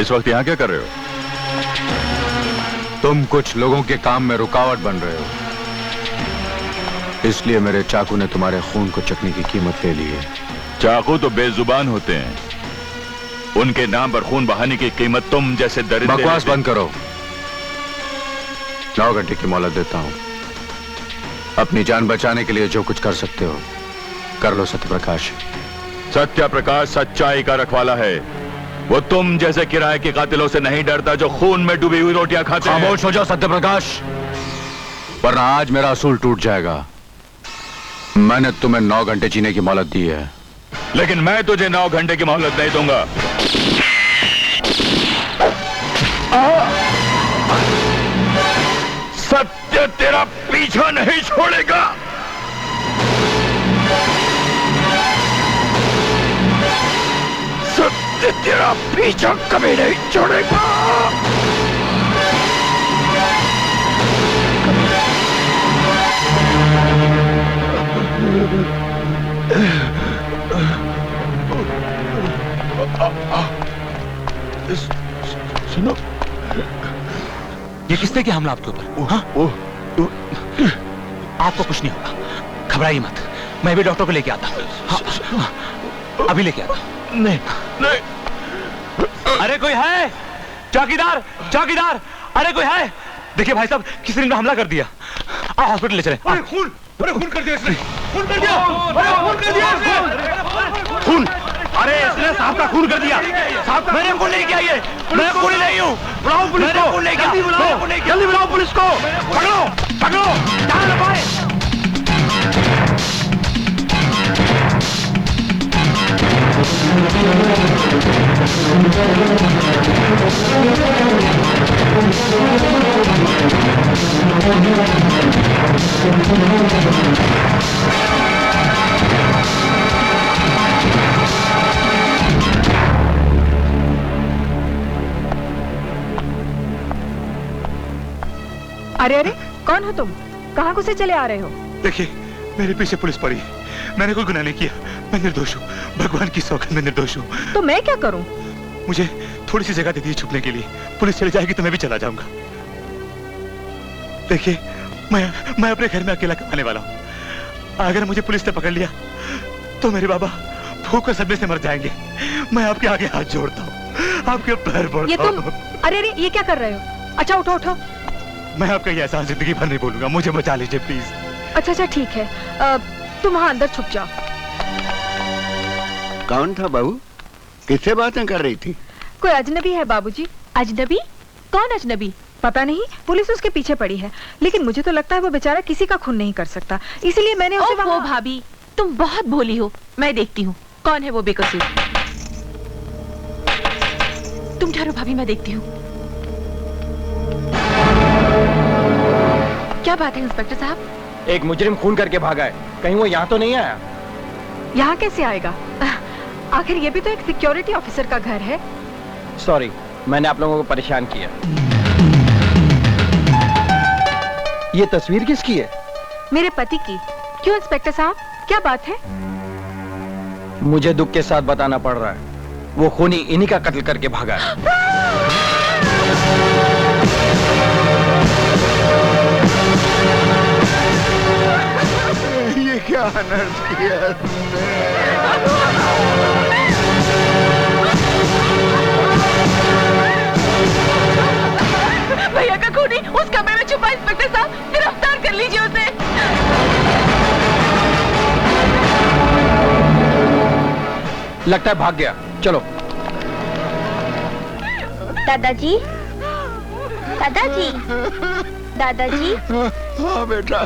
इस वक्त यहाँ क्या कर रहे हो? तुम कुछ लोगों के काम में रुकावट बन रहे हो, इसलिए मेरे चाकू ने तुम्हारे खून को चखने की कीमत ले ली है। चाकू तो बेजुबान होते हैं, उनके नाम पर खून बहाने की कीमत तुम जैसे दरिंदे। बकवास बंद करो। 9 घंटे की मोहलत देता हूं। अपनी जान बचाने के लिए जो कुछ कर सकते हो कर लो। सत्यप्रकाश। सत्यप्रकाश सच्चाई का रखवाला है। वो तुम जैसे किराए के कातिलों से नहीं डरता जो खून में डूबी हुई रोटियां खाते हैं। खामोश हो जाओ सत्यप्रकाश, वरना आज मेरा असूल टूट जाएगा। मैंने तुम्हें 9 घंटे जीने की मोहलत दी है, लेकिन मैं तुझे 9 घंटे की मोहलत नहीं दूंगा। सत्य तेरा पीछा नहीं छोड़ेगा। सत्य तेरा पीछा कभी नहीं छोड़ेगा। सुनो, ये किसने किया हमला आपके ऊपर? हाँ? आपको कुछ नहीं होगा, घबराइए मत। मैं भी डॉक्टर को लेके आता हूँ। हाँ, अभी लेके आता हूँ। नहीं नहीं। अरे कोई है? चौकीदार, चौकीदार, अरे कोई है? देखिए भाई साहब, किसी ने हमला कर दिया। आओ हॉस्पिटल ले चले। अरे खून कर दिया इसने, खून कर दिया, खून कर दिया इसने। खून? अरे इसने साहब का खून कर दिया। साहब मैंने खून नहीं किया, ये मैं खून नहीं हूँ। बुलाओ पुलिस को। जल्दी बुलाओ, जल्दी बुलाओ पुलिस को। पकड़ो, पकड़ो, जान लो भाई। अरे अरे, कौन हो तुम? कहाँ को से चले आ रहे हो? देखिए, मेरे पीछे पुलिस पड़ी। मैंने कोई गुनाह नहीं किया, मैं निर्दोष हूँ। भगवान की सौगंध में निर्दोष हूँ। तो मैं क्या करूँ? मुझे थोड़ी सी जगह दे दी छुपने के लिए। पुलिस चली जाएगी तो मैं भी चला जाऊंगा। देखिए, मैं अपने घर में अकेला कमाने वाला हूँ। अगर मुझे पुलिस ने पकड़ लिया तो मेरे बाबा भूख और सदमे से मर जाएंगे। मैं आपके आगे हाथ जोड़ता हूँ, आपके पैर पड़ता हूँ। ये तुम, अरे अरे, ये क्या कर रहे हो? अच्छा उठो उठो। मैं आपका ये एहसान जिंदगी भर नहीं बोलूंगा। मुझे बचा लीजिए प्लीज। अच्छा अच्छा ठीक है, तुम वहाँ अंदर छुप जाओ। कौन था बहू? किससे बातें कर रही थी? कोई अजनबी है बाबूजी। अजनबी? कौन अजनबी? पता नहीं, पुलिस उसके पीछे पड़ी है, लेकिन मुझे तो लगता है वो बेचारा किसी का खून नहीं कर सकता, इसीलिए मैंने उसे वहाँ... भाभी, तुम बहुत भोली हो। मैं देखती हूँ कौन है वो बेकसूर। तुम ठहरो भाभी, मैं देखती हूँ। क्या बात है इंस्पेक्टर साहब? एक मुजरिम खून करके भागा है, कहीं वो यहाँ तो नहीं आया? यहाँ कैसे आएगा? आखिर ये भी तो एक सिक्योरिटी ऑफिसर का घर है। सॉरी, मैंने आप लोगों को परेशान किया। ये तस्वीर किसकी है? मेरे पति की। क्यों इंस्पेक्टर साहब, क्या बात है? मुझे दुख के साथ बताना पड़ रहा है, वो खूनी इन्हीं का कत्ल करके भागा है। ये क्या अनर्थ किया तुमने? भैया का खूनी उस कमरे में छुपा। इंस्पेक्टर साहब, गिरफ्तार कर लीजिए उसे। लगता है भाग गया, चलो। दादाजी, दादाजी, दादाजी। हाँ बेटा।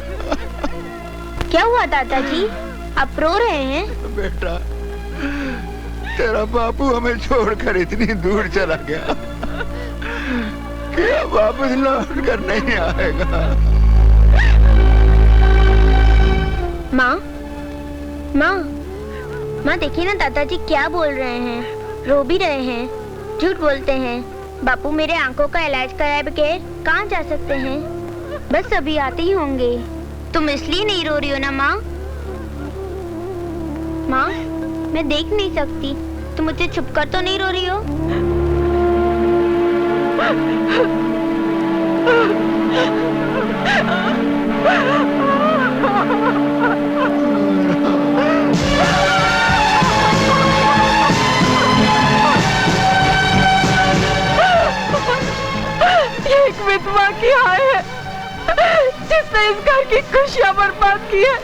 क्या हुआ दादाजी, आप रो रहे हैं? बेटा, तेरा बापू हमें छोड़कर इतनी दूर चला गया कि अब वापस लौट कर नहीं आएगा। माँ, माँ, माँ देखिए ना, दादाजी क्या बोल रहे हैं। रो भी रहे हैं, झूठ बोलते हैं। बापू मेरे आंखों का इलाज कराए बगैर कहाँ जा सकते हैं? बस अभी आते ही होंगे। तुम इसलिए नहीं रो रही हो ना माँ? माँ, मैं देख नहीं सकती, तुम मुझे छुपकर तो नहीं रो रही हो? ये एक विधवा की हाय है जिसने इस घर की खुशियां बर्बाद की है।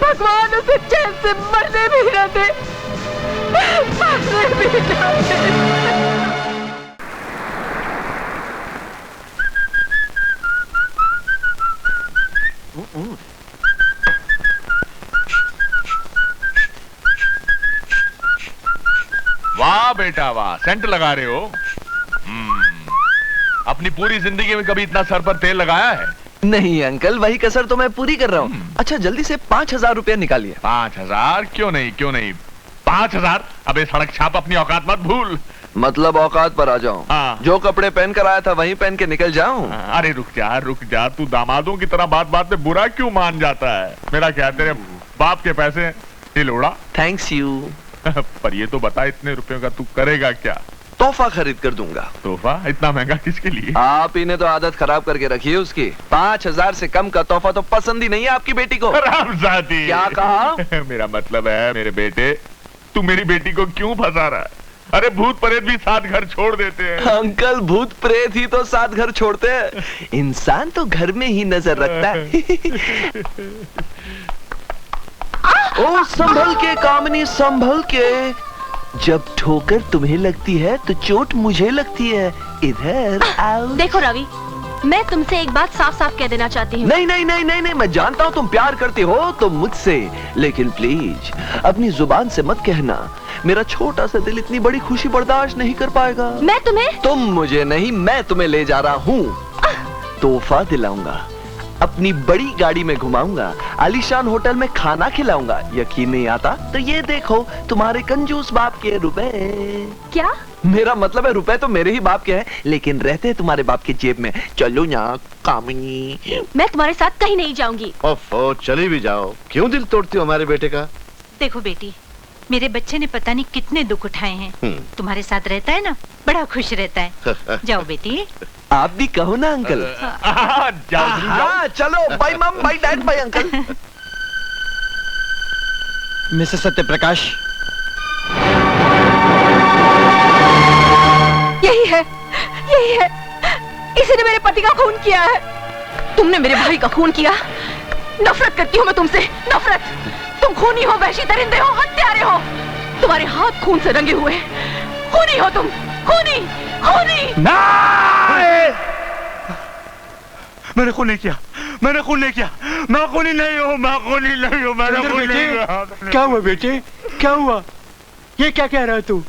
भगवान उसे चैन से मरने भी न दे, मरने भी न दे। वाह बेटा वाह, सेंट लगा रहे हो। अपनी पूरी जिंदगी में कभी इतना सर पर तेल लगाया है? नहीं अंकल, वही कसर तो मैं पूरी कर रहा हूँ। अच्छा जल्दी से 5,000 रुपया निकालिए। 5,000? क्यों नहीं क्यों नहीं, 5,000। अबे सड़क छाप, अपनी औकात मत भूल। मतलब औकात पर आ जाऊं? हाँ। जो कपड़े पहन कर आया था वहीं पहन के निकल जाऊं? अरे रुक जा, तू दामादों की तरह बात बात में बुरा क्यों मान जाता है? मेरा क्या, तेरे बाप के पैसे हिल उड़ा। Thanks you. पर ये तो बता, इतने रुपयों का तू करेगा क्या? तोहफा खरीद कर दूंगा। तोहफा? इतना महंगा किसके लिए? आप ही ने तो आदत खराब करके रखी है उसकी। 5,000 से कम का तोहफा तो पसंद ही नहीं है आपकी बेटी को। रामजादी, क्या कहा? मेरा मतलब है मेरे बेटे, तू मेरी बेटी को क्यों फंसा रहा है? अरे भूत प्रेत भी साथ घर छोड़ देते हैं। अंकल भूत प्रेत ही तो साथ घर छोड़ते हैं, इंसान तो घर में ही नजर रखता है। ओ संभल के कामनी, संभल के। जब ठोकर तुम्हें लगती है तो चोट मुझे लगती है। इधर आओ। देखो रवि, मैं तुमसे एक बात साफ साफ कह देना चाहती हूँ। नहीं नहीं नहीं नहीं नहीं, मैं जानता हूँ तुम प्यार करती हो तो मुझसे, लेकिन प्लीज अपनी जुबान से मत कहना। मेरा छोटा सा दिल इतनी बड़ी खुशी बर्दाश्त नहीं कर पाएगा। मैं तुम्हें? तुम मुझे नहीं, मैं तुम्हें ले जा रहा हूँ। तोहफा दिलाऊंगा, अपनी बड़ी गाड़ी में घुमाऊंगा, आलीशान होटल में खाना खिलाऊंगा। यकीन नहीं आता तो ये देखो तुम्हारे कंजूस बाप के रुपए। क्या? मेरा मतलब है रुपए तो मेरे ही बाप के हैं, लेकिन रहते हैं तुम्हारे बाप की जेब में। चलो ना कामिनी। मैं तुम्हारे साथ कहीं नहीं जाऊंगी। ओफो, चली भी जाओ, क्यों दिल तोड़ती हो हमारे बेटे का? देखो बेटी, मेरे बच्चे ने पता नहीं कितने दुख उठाए हैं। तुम्हारे साथ रहता है ना, बड़ा खुश रहता है। जाओ बेटी। आप भी कहो ना अंकल। जाओ। चलो, bye mum, bye dad, bye uncle. Mrs Satyaprakash, यही है, यही है, इसी ने मेरे पति का खून किया है। तुमने मेरे भाई का खून किया। नफरत करती हूँ मैं तुमसे, नफरत। तुम खूनी हो, वहशी दरिंदे हो, हत्यारे हो। तुम्हारे हाथ खून से रंगे हुए। खूनी हो तुम, खूनी, खूनी। मैंने खून नहीं किया, मैंने खून नहीं किया, मैं खूनी नहीं हूँ, मैं खूनी नहीं हूँ, मैंने खून नहीं किया। क्या हुआ बेटे, क्या हुआ? ये क्या कह रहा है तू?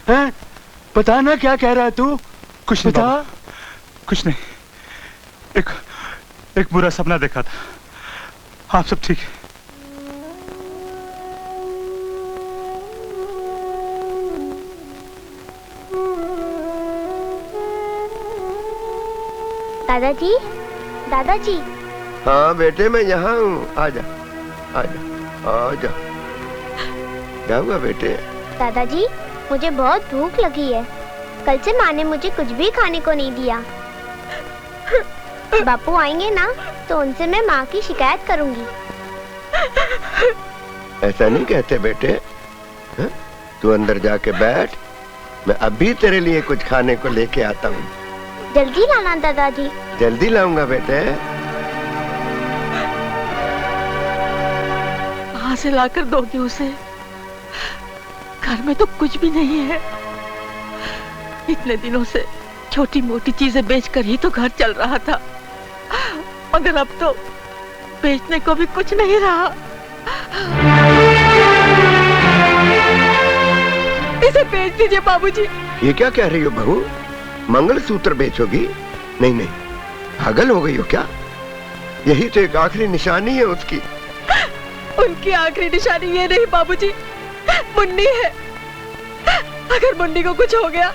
हैं? बता ना क्या कह रहा है तू? कुछ नहीं बाबा, कुछ नहीं। एक बुरा सपना देखा था। आप सब ठीक है? दादाजी, दादाजी। हाँ बेटे, मैं यहाँ हूँ। आजा, आजा, आजा। क्या हुआ बेटे? दादाजी, मुझे बहुत भूख लगी है। कल से माँ ने मुझे कुछ भी खाने को नहीं दिया। बापू आएंगे ना तो उनसे मैं माँ की शिकायत करूंगी। ऐसा नहीं कहते बेटे। तू अंदर जाके बैठ, मैं अभी तेरे लिए कुछ खाने को लेके आता हूँ। जल्दी लाना दादाजी। जल्दी लाऊंगा बेटे। कहाँ से लाकर दोगे उसे? घर में तो कुछ भी नहीं है। इतने दिनों से छोटी मोटी चीजें बेचकर ही तो घर चल रहा था, मगर अब तो बेचने को भी कुछ नहीं रहा। इसे बेच दीजिए बाबूजी। ये क्या कह रही हो बहू? मंगलसूत्र बेचोगी? नहीं नहीं, पागल हो गई हो क्या? यही तो एक आखिरी निशानी है उसकी। उनकी आखिरी निशानी ये नहीं बाबूजी, मुन्नी है। अगर मुन्नी को कुछ हो गया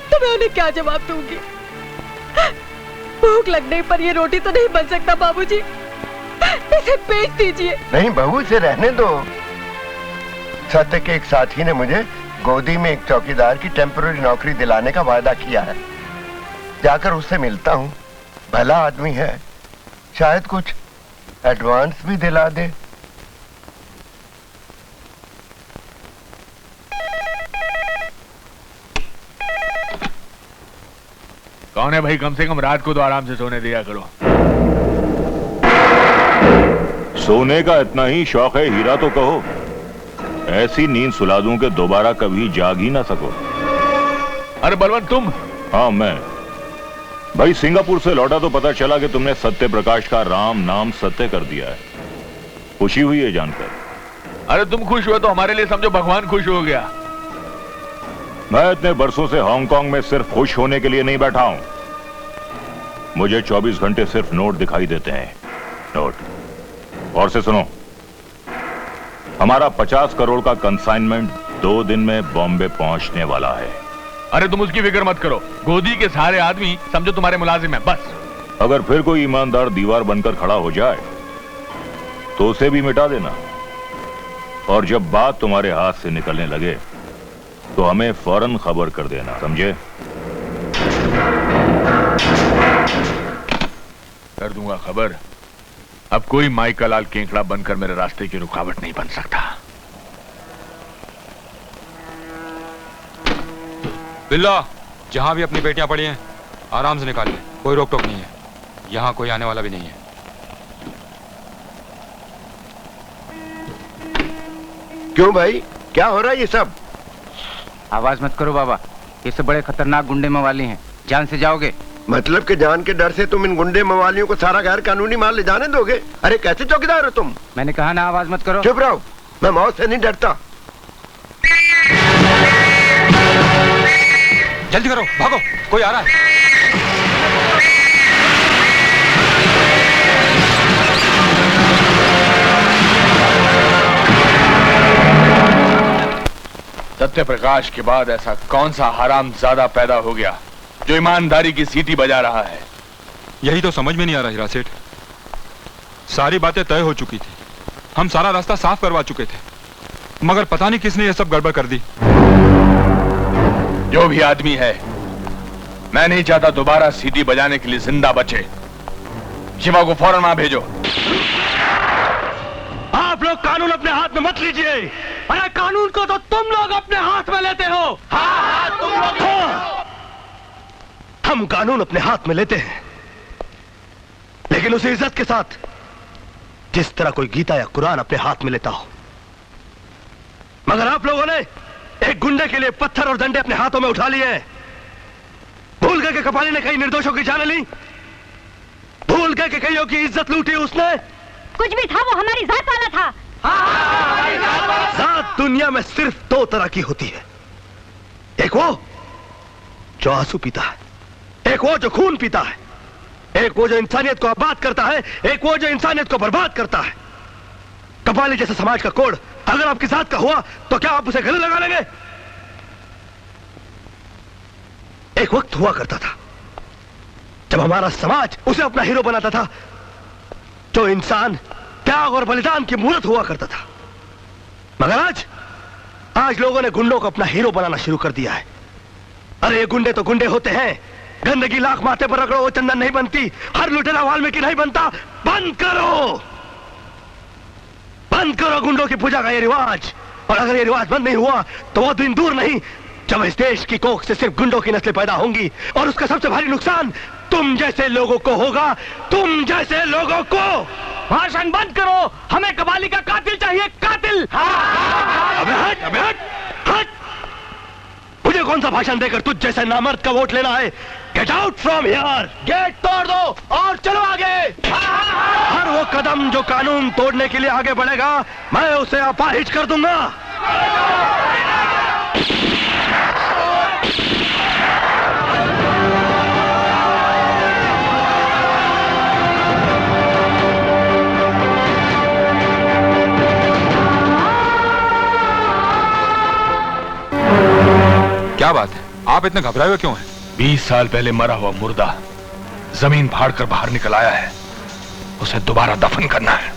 तो मैं उन्हें क्या जवाब दूंगी? भूख लगने पर ये रोटी तो नहीं बन सकता बाबूजी। इसे बेच दीजिए। नहीं बहू, इसे रहने दो। सत्य के एक साथी ने मुझे गोदी में एक चौकीदार की टेम्पररी नौकरी दिलाने का वादा किया है। जाकर उससे मिलता हूँ। भला आदमी है, शायद कुछ एडवांस भी दिला दे। कौन है भाई? कम से कम रात को तो आराम से सोने दिया करो। सोने का इतना ही शौक है हीरा तो कहो, ऐसी नींद सुला दूं कि दोबारा कभी जाग ही ना सको। अरे बलवंत तुम? हाँ मैं। भाई सिंगापुर से लौटा तो पता चला कि तुमने सत्य प्रकाश का राम नाम सत्य कर दिया है। खुशी हुई है जानकर। अरे तुम खुश हुए तो हमारे लिए समझो भगवान खुश हो गया। मैं इतने बरसों से हांगकांग में सिर्फ खुश होने के लिए नहीं बैठा हूं। मुझे 24 घंटे सिर्फ नोट दिखाई देते हैं, नोट। और से सुनो, हमारा 50 करोड़ का कंसाइनमेंट 2 दिन में बॉम्बे पहुंचने वाला है। अरे तुम उसकी फिक्र मत करो, गोदी के सारे आदमी समझो तुम्हारे मुलाजिम हैं बस। अगर फिर कोई ईमानदार दीवार बनकर खड़ा हो जाए तो उसे भी मिटा देना, और जब बात तुम्हारे हाथ से निकलने लगे तो हमें फौरन खबर कर देना, समझे? कर दूंगा खबर। अब कोई माइका लाल केंकड़ा बनकर मेरे रास्ते की रुकावट नहीं बन सकता। बिल्ला, जहां भी अपनी बेटियां पड़ी हैं आराम से निकालिए, कोई रोक टोक नहीं है। यहां कोई आने वाला भी नहीं है। क्यों भाई, क्या हो रहा है ये सब? आवाज मत करो बाबा, ये सब बड़े खतरनाक गुंडे मवाली हैं, जान से जाओगे। मतलब कि जान के डर से तुम इन गुंडे मवालियों को सारा गैर कानूनी माल ले जाने दोगे? अरे कैसे चौकीदार हो तुम? मैंने कहा ना आवाज मत करो। चुप रहो, मैं मौत से नहीं डरता। जल्दी करो, भागो, कोई आ रहा है। सत्य प्रकाश के बाद ऐसा कौन सा हराम ज्यादा पैदा हो गया जो ईमानदारी की सीटी बजा रहा है? यही तो समझ में नहीं आ रहा हीरा सेठ। सारी बातें तय हो चुकी थी, हम सारा रास्ता साफ करवा चुके थे, मगर पता नहीं किसने ये सब गड़बड़ कर दी। जो भी आदमी है, मैं नहीं चाहता दोबारा सीटी बजाने के लिए जिंदा बचे। शिवा को फौरन वहां भेजो। आप लोग कानून अपने हाथ में मत लीजिए। अरे कानून को तो तुम लोग अपने हाथ में लेते हो। हाँ, तुम लोग। हाँ। हम कानून अपने हाथ में लेते हैं, लेकिन उसी इज्जत के साथ जिस तरह कोई गीता या कुरान अपने हाथ में लेता हो। मगर आप लोगों ने एक गुंडे के लिए पत्थर और डंडे अपने हाथों में उठा लिए हैं। भूल गए कि कपाली ने कई निर्दोषों की जान ली, भूल गए कि कईयों की इज्जत लूटी उसने। कुछ भी था, वो हमारी जात वाला था। जात दुनिया में सिर्फ 2 तरह की होती है, एक वो जो आंसू पीता है, एक वो जो खून पीता है, एक वो जो इंसानियत को आबाद करता है, एक वो जो इंसानियत को बर्बाद करता है। कपाली जैसे समाज का कोड अगर आपकी जात का हुआ तो क्या आप उसे गले लगा लेंगे? एक वक्त हुआ करता था जब हमारा समाज उसे अपना हीरो बनाता था, जो इंसान त्याग और बलिदान की मूर्त हुआ करता था। मगर आज लोगों ने गुंडों को अपना हीरो बनाना शुरू कर दिया है। अरे ये गुंडे तो गुंडे होते हैं, गंदगी लाख माथे पर रगड़ो वो चंदन नहीं बनती, हर लुटेरा वाल्मीकि नहीं बनता। बंद करो, बंद करो गुंडों की पूजा का ये रिवाज। और अगर ये रिवाज बंद नहीं हुआ तो वो दिन दूर नहीं जब इस देश की कोख से सिर्फ गुंडों की नस्लें पैदा होंगी, और उसका सबसे भारी नुकसान तुम जैसे लोगों को होगा, तुम जैसे लोगों को। भाषण बंद करो, हमें कबाली का कातिल चाहिए, कातिल। अबे हट, अबे हट, हट। मुझे कौन सा भाषण देकर तुझ जैसे नामर्द का वोट लेना है? Get out from here. Gate तोड़ दो और चलो आगे। हर वो कदम जो कानून तोड़ने के लिए आगे बढ़ेगा, मैं उसे अपाहिज कर दूंगा। क्या बात है, आप इतने घबराए हुए क्यों हैं? 20 साल पहले मरा हुआ मुर्दा जमीन फाड़कर बाहर निकल आया है, उसे दोबारा दफन करना है।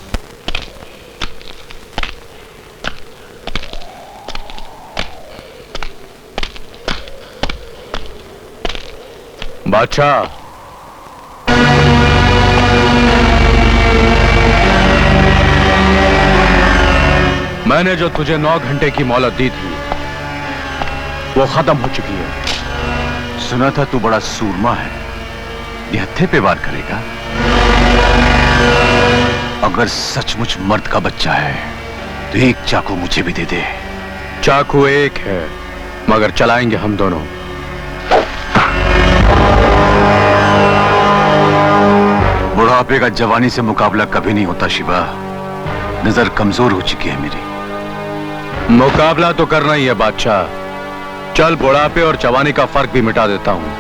बादशाह, मैंने जो तुझे 9 घंटे की मोहलत दी थी वो खत्म हो चुकी है। सुना था तू बड़ा सूरमा है, निहत्थे पे वार करेगा। अगर सचमुच मर्द का बच्चा है तो एक चाकू मुझे भी दे दे। चाकू एक है मगर चलाएंगे हम दोनों। बुढ़ापे का जवानी से मुकाबला कभी नहीं होता शिवा। नजर कमजोर हो चुकी है मेरी। मुकाबला तो करना ही है बादशाह। चल बुढ़ापे और जवानी का फर्क भी मिटा देता हूं।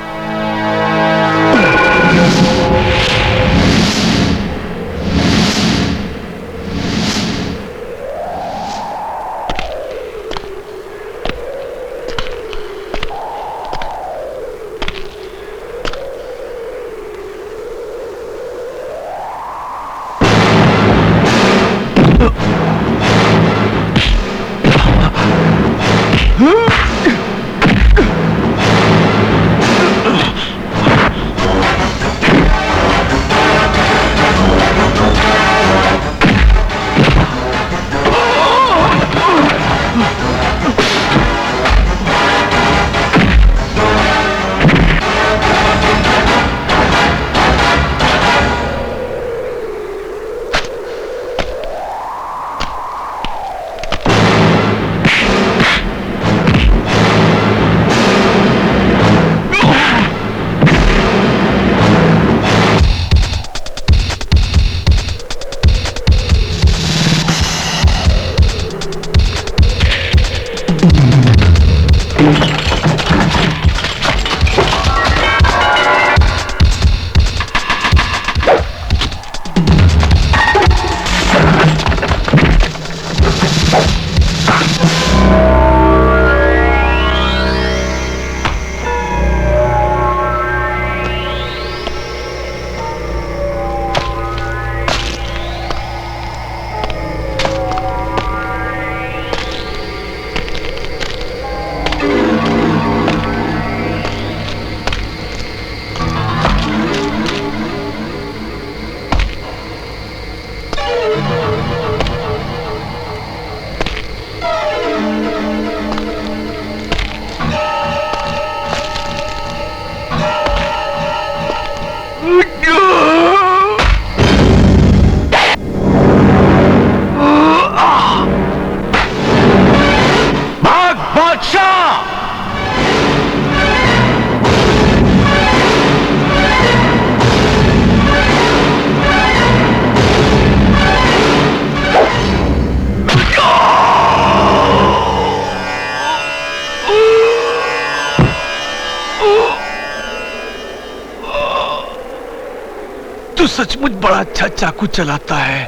तू सचमुच बड़ा अच्छा चाकू चलाता है,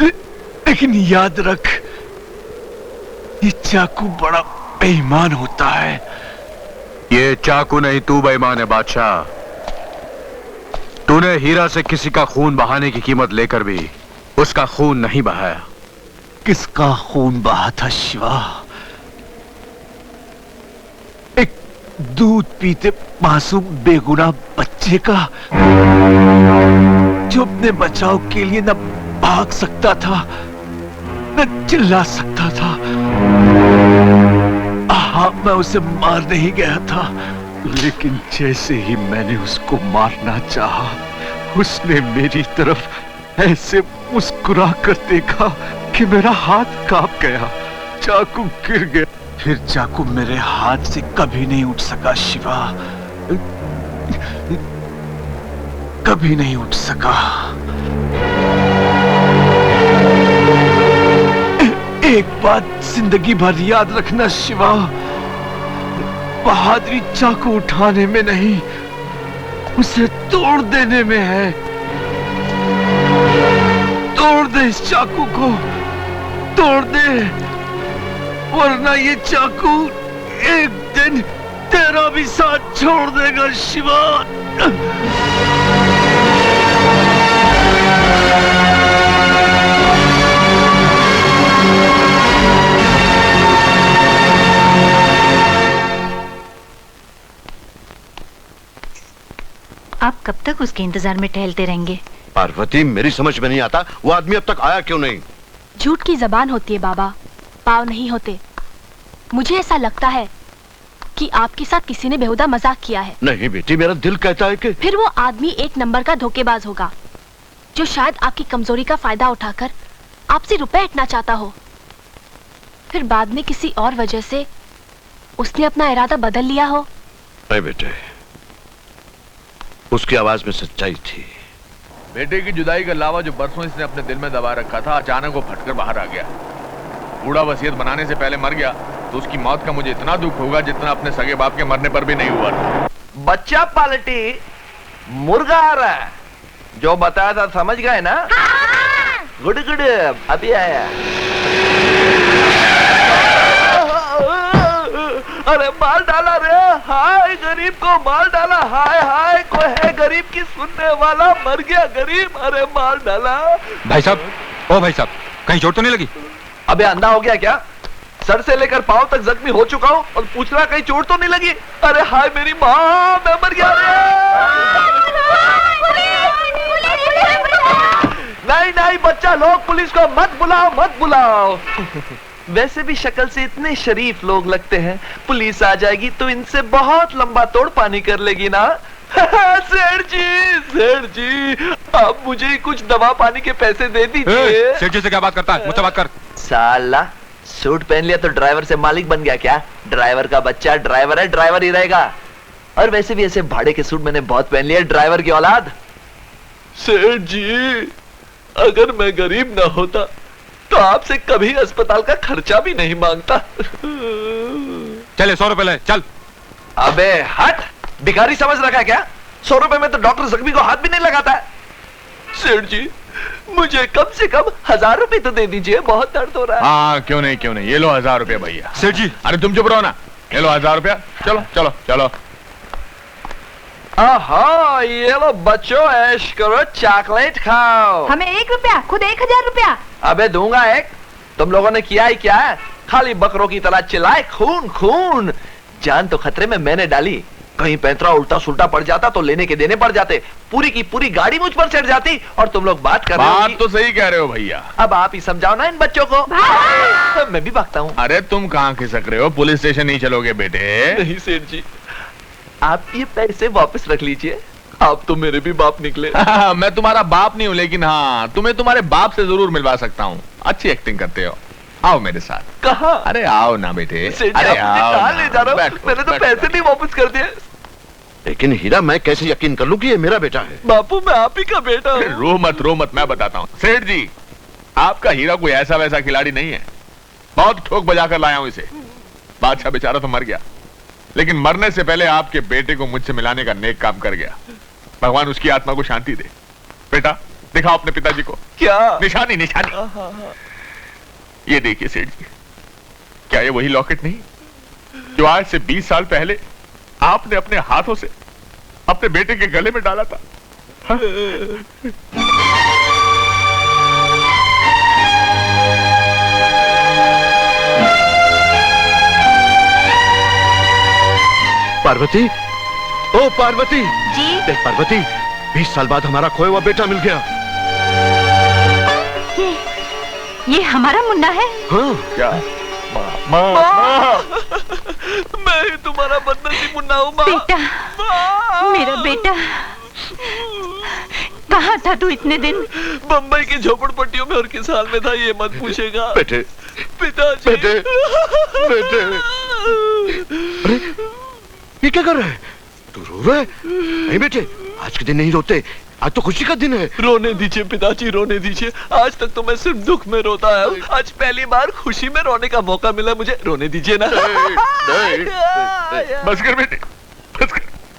लेकिन याद रख ये चाकू बड़ा बेईमान होता है। ये चाकू नहीं तू बेईमान है बादशाह। तूने हीरा से किसी का खून बहाने की कीमत लेकर भी उसका खून नहीं बहाया। किसका खून बहा था शिवा? एक दूध पीते मासूम बेगुनाह बच्चे का, जो अपने बचाव के लिए न भाग सकता था न चिल्ला सकता था। हाँ, मैं उसे मार नहीं गया था, लेकिन जैसे ही मैंने उसको मारना चाहा, उसने मेरी तरफ ऐसे मुस्कुरा कर देखा कि मेरा हाथ कांप गया, चाकू गिर गया। फिर चाकू मेरे हाथ से कभी नहीं उठ सका शिवा, कभी नहीं उठ सका। एक बात जिंदगी भर याद रखना शिवा, बहादुरी चाकू उठाने में नहीं, उसे तोड़ देने में है। तोड़ दे इस चाकू को, तोड़ दे, वरना ये चाकू एक दिन तेरा भी साथ छोड़ देगा शिवा। आप कब तक उसके इंतजार में टहलते रहेंगे? पार्वती, मेरी समझ में नहीं आता वो आदमी अब तक आया क्यों नहीं। झूठ की जबान होती है बाबा, पाँव नहीं होते। मुझे ऐसा लगता है कि आपके साथ किसी ने बेहुदा मजाक किया है। नहीं बेटी, मेरा दिल कहता है कि फिर वो आदमी एक नंबर का धोखेबाज होगा, जो शायद आपकी कमजोरी का फायदा उठाकर आपसे रुपए ऐंठना चाहता हो। फिर बाद में किसी और वजह से उसने अपना इरादा बदल लिया हो। नहीं बेटे, उसकी आवाज में सच्चाई थी। बेटे की जुदाई का लावा जो बरसों इसने अपने दिल में दबा रखा था, अचानक वो फटकर बाहर आ गया। बूढ़ा वसीयत बनाने से पहले मर गया तो उसकी मौत का मुझे इतना दुख होगा जितना अपने सगे बाप के मरने पर भी नहीं हुआ था। बच्चा पालटी, मुर्गा आ रहा है। जो बताया था समझ गए ना? गुड गुड, अभी आया। अरे माल डाला रे, हाय गरीब को माल डाला, हाय हाय कोई है गरीब की सुनने वाला, मर गया गरीब, अरे माल डाला। भाई साहब, ओ भाई साहब, कहीं चोट तो नहीं लगी? अबे अंधा हो गया क्या? सर से लेकर पांव तक जख्मी हो चुका हूँ और पूछ रहा कहीं चोट तो नहीं लगी? अरे हाय मेरी माँ, मैं मर गया रे। नहीं नहीं बच्चा लोग, पुलिस को मत बुलाओ मत बुलाओ। वैसे भी शक्ल से इतने शरीफ लोग लगते हैं, पुलिस आ जाएगी तो इनसे बहुत लंबा तोड़ पानी कर लेगी ना। सेठ जी आप मुझे कुछ दवा पानी के पैसे दे दीजिए। सेठ जी से क्या बात करता है? मुझसे बात कर। साला सूट पहन लिया तो ड्राइवर से मालिक बन गया क्या? ड्राइवर का बच्चा ड्राइवर है, ड्राइवर ही रहेगा। और वैसे भी ऐसे भाड़े के सूट मैंने बहुत पहन लिया, ड्राइवर की औलाद। सेठ जी अगर मैं गरीब ना होता तो आपसे कभी अस्पताल का खर्चा भी नहीं मांगता। चले 100 रुपए ले, चल। अबे हट, भिखारी समझ रखा है क्या? 100 रुपए में तो डॉक्टर जख्मी को हाथ भी नहीं लगाता है। सेठ जी मुझे कम से कम 1000 रुपए तो दे दीजिए, बहुत दर्द हो रहा है। हाँ क्यों नहीं, ये लो 1000 रुपया भैया। सेठ जी, अरे तुम चुप रहो ना, ये लो 1000 रुपया। चलो चलो चलो। आहा, ये लो बच्चों, ऐश करो, चॉकलेट खाओ। हमें 1 रुपया, खुद 1000 रुपया। अबे दूंगा एक। तुम लोगों ने किया ही क्या है? खाली बकरों की तरह चिल्लाए खून खून। जान तो खतरे में मैंने डाली, कहीं पैंतरा उल्टा सुल्टा पड़ जाता तो लेने के देने पड़ जाते, पूरी की पूरी गाड़ी मुझ पर चढ़ जाती। और तुम लोग बात कर रहे हो। बात तो सही कह रहे हो भैया। अब आप ही समझाओ ना इन बच्चों को। मैं भी भागता हूँ। अरे तुम कहाँ खिसक रहे हो? पुलिस स्टेशन नहीं चलोगे बेटे? नहीं सेठ जी, आप ये पैसे वापस रख लीजिए, आप तो मेरे भी बाप निकले। मैं तुम्हारा बाप नहीं हूँ, लेकिन हाँ तुम्हें तुम्हारे बाप से जरूर मिलवा सकता हूँ। अच्छी एक्टिंग करते हो, आओ मेरे साथ। कहाँ? अरे आओ ना बेटे। अरे कहाँ ले जा रहा हूँ? मैंने तो पैसे नहीं वापस कर दिए। लेकिन हीरा, मैं कैसे यकीन कर लूं कि ये मेरा बेटा है? बापू मैं आप ही का बेटा हूँ। रो मत, मैं बताता हूँ। सेठ जी, आपका हीरा कोई ऐसा वैसा खिलाड़ी नहीं है। बहुत ठोक बजा कर लाया हूँ इसे। बादशाह बेचारा तो मर गया, लेकिन मरने से पहले आपके बेटे को मुझसे मिलाने का नेक काम कर गया। भगवान उसकी आत्मा को शांति दे। बेटा दिखाओ अपने पिताजी को। क्या? निशानी। ये देखिए सेठ जी, क्या ये वही लॉकेट नहीं जो आज से 20 साल पहले आपने अपने हाथों से अपने बेटे के गले में डाला था? हाँ? पार्वती, ओ पार्वती जी। देख पार्वती, 20 साल बाद हमारा खोया हुआ बेटा मिल गया। ये हमारा मुन्ना है? हाँ। क्या? मैं ही तुम्हारा बदनसीब मुन्ना हूँ। बेटा, मेरा बेटा, कहाँ था तू इतने दिन? बम्बई की झोपड़पट्टियों में और किस हाल में था ये मत पूछेगा। बेटे, पिताजी, बेटे। अरे ये क्या कर रहा है? तू रो रहा है? नहीं बेटे, आज के दिन नहीं रोते, आज तो खुशी का दिन है। रोने दीजिए पिताजी, रोने दीजिए। आज तक तो मैं सिर्फ दुख में रोता है, आज पहली बार खुशी में रोने का मौका मिला मुझे। रोने दीजिए ना। नहीं। बस कर बेटे,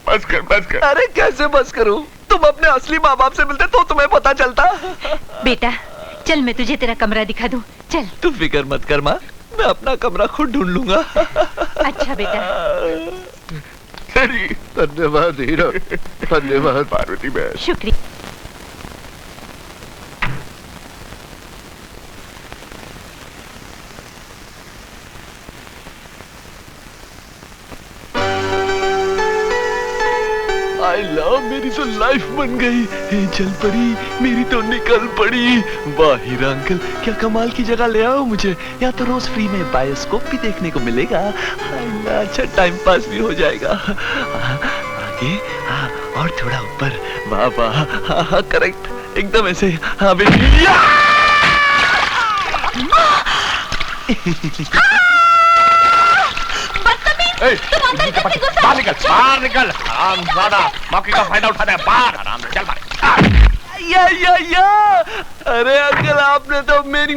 बस कर। अरे कैसे बस करूं? तुम अपने असली माँ बाप से मिलते तो तुम्हें पता चलता। बेटा चल, मैं तुझे तेरा कमरा दिखा दूं। चल। तू फिक्र मत कर माँ, मैं अपना कमरा खुद ढूंढ लूंगा। अच्छा बेटा। धन्यवाद हीरा, धन्यवाद पार्वती बहन। शुक्रिया। माय लव, मेरी तो लाइफ बन गई। चल पड़ी, मेरी तो निकल पड़ी। वाह हीरा अंकल, क्या कमाल की जगह ले आओ मुझे। यहाँ तो रोज फ्री में बायोस्कोप भी देखने को मिलेगा। अच्छा टाइम पास भी हो जाएगा। आगे, हाँ, और थोड़ा ऊपर। वाह वाह, हाँ करेक्ट, एकदम ऐसे। हाँ बेटी। बाहर निकल, बाहर निकल। आराम ज़्यादा, मौके का फायदा उठाना है। बाहर आराम से चल बाहर। या। अरे अंकल, आपने तो मेरी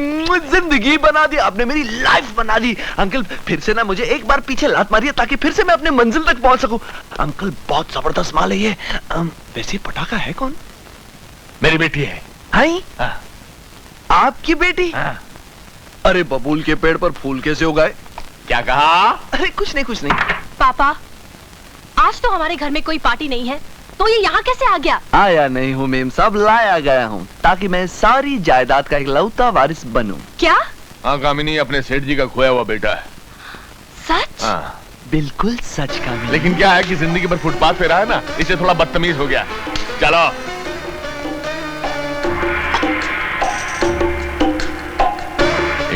जिंदगी बना दी, आपने मेरी लाइफ बना दी। अंकल फिर से ना मुझे एक बार पीछे लात मारिए ताकि फिर से मैं अपने मंजिल तक पहुंच सकूं। अंकल बहुत जबरदस्त माल है ये। वैसे पटाखा है कौन? मेरी बेटी है। हाई? आपकी बेटी? अरे बबूल के पेड़ पर फूल कैसे उगाए? क्या कहा? अरे कुछ नहीं। पापा, आज तो हमारे घर में कोई पार्टी नहीं है, तो ये यहाँ कैसे आ गया? आया नहीं हूँ मेम साहब, लाया गया हूँ ताकि मैं सारी जायदाद का इकलौता वारिस बनूं। क्या? हाँ कामिनी, अपने सेठ जी का खोया हुआ बेटा है। सच? हाँ बिल्कुल सच कामिनी। लेकिन क्या है कि जिंदगी भर फुटपाथ पे रहा है ना, इससे थोड़ा बदतमीज हो गया। चलो।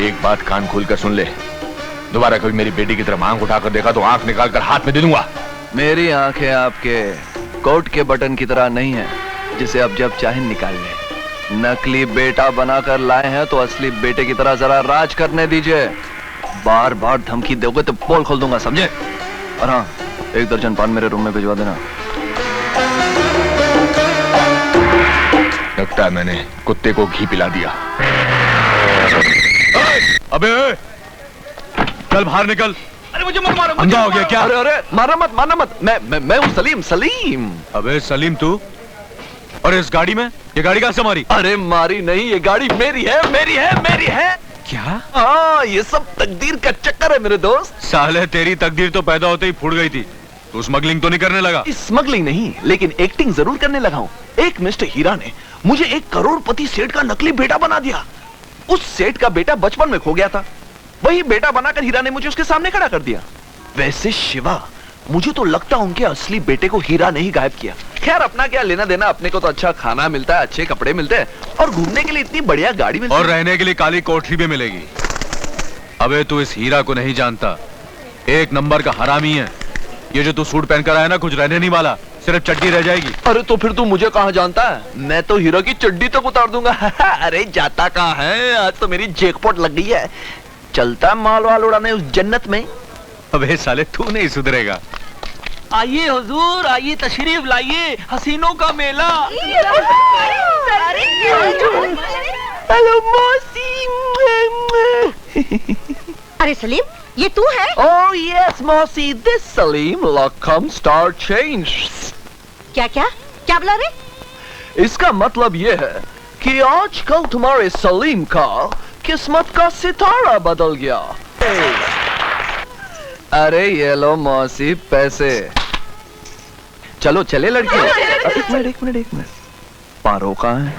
एक बात कान खोल कर सुन ले, दोबारा कभी मेरी बेटी की तरफ आंख उठाकर देखा तो आंख निकाल कर हाथ में दे दूंगा। मेरी आंखें आपके कोट के बटन की तरह नहीं है जिसे अब जब चाहे निकाल ले। नकली बेटा बनाकर लाए हैं तो असली बेटे की तरह जरा राज करने दीजिए। बार बार धमकी दोगे तो पोल खोल दूंगा, समझे? और हाँ, 1 दर्जन पान मेरे रूम में भिजवा देना। लगता है मैंने कुत्ते को घी पिला दिया। अबे चल बाहर निकल। अरे मुझे मत मारो। अंधा हो गया क्या? अरे मारना मत। मैं हूँ सलीम। अबे सलीम तू? और इस गाड़ी में? ये गाड़ी कहाँ से मारी? अरे मारी नहीं, ये गाड़ी मेरी है। क्या? हाँ, ये सब तकदीर का चक्कर है मेरे दोस्त। साले तेरी तकदीर तो पैदा होते ही फूट गई थी। तू स्मगलिंग तो नहीं करने लगा? स्मगलिंग नहीं, लेकिन एक्टिंग जरूर करने लगा हूँ। एक मिस्टर हीरा ने मुझे 1 करोड़पति सेठ का नकली बेटा बना दिया। उस सेठ का बेटा बचपन में खो गया था, वही बेटा बनाकर हीरा ने मुझे उसके सामने खड़ा कर दिया। वैसे शिवा, मुझे तो लगता उनके असली बेटे को हीरा ने ही गायब किया। खैर अपना क्या लेना देना, अपने को तो अच्छा खाना मिलता है, अच्छे कपड़े मिलते हैं और घूमने के लिए इतनी बढ़िया गाड़ी मिलती है और रहने के लिए काली कोठरी भी मिलेगी। अबे तू इस हीरा को नहीं जानता, 1 नंबर का हरामी है। ये जो तू सूट पहनकर आया ना, कुछ रहने नहीं वाला, सिर्फ चड्डी रह जाएगी। अरे तो फिर तू मुझे कहाँ जानता है? मैं तो हीरा की चड्डी तक उतार दूंगा। अरे जाता कहाँ है, आज तो मेरी जैकपॉट लग गई है। चलता माल वाल उड़ाने उस जन्नत में। अबे साले तू नहीं सुधरेगा। आइए हुजूर, आइए तशरीफ लाइए, हसीनों का मेला। हेलो मौसी। अरे सलीम, ये तू है? Oh yes, मौसी, this Salim Lakam Star Change। क्या बोला रे? इसका मतलब ये है कि आजकल तुम्हारे सलीम का किस्मत का सितारा बदल गया। अरे ये लो मौसी पैसे। चलो चले लड़कियों। एक मिनट। पारो कहाँ है?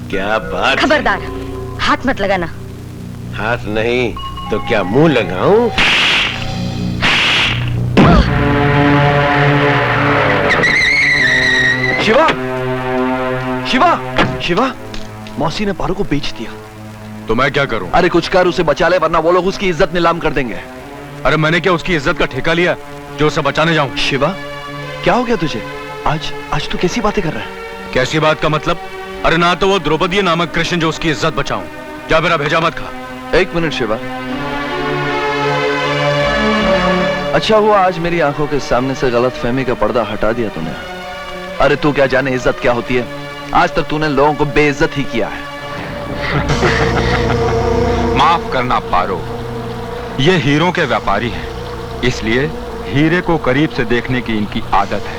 क्या बात? खबरदार, हाथ मत लगाना। हाथ नहीं तो क्या मुंह लगाऊं? शिवा, मौसी ने पारो को बेच दिया। तो मैं क्या करूं? अरे कुछ कर, उसे बचा ले वरना वो लोग उसकी इज्जत नीलाम कर देंगे। अरे मैंने क्या उसकी इज्जत का ठेका लिया जो उसे बचाने जाऊं? शिवा, क्या हो गया तुझे? आज तू कैसी बातें कर रहा है? कैसी बात का मतलब? अरे ना तो वो द्रौपदी नामक कृष्ण जो उसकी इज्जत बचाऊं, जा मेरा भेजा मत खा। 1 मिनट शिवा। अच्छा हुआ आज मेरी आंखों के सामने से गलतफहमी का पर्दा हटा दिया तूने। अरे तू क्या जाने इज्जत क्या होती है? आज तक तूने लोगों को बेइज्जत ही किया है। माफ करना पारो, ये हीरों के व्यापारी हैं, इसलिए हीरे को करीब से देखने की इनकी आदत है।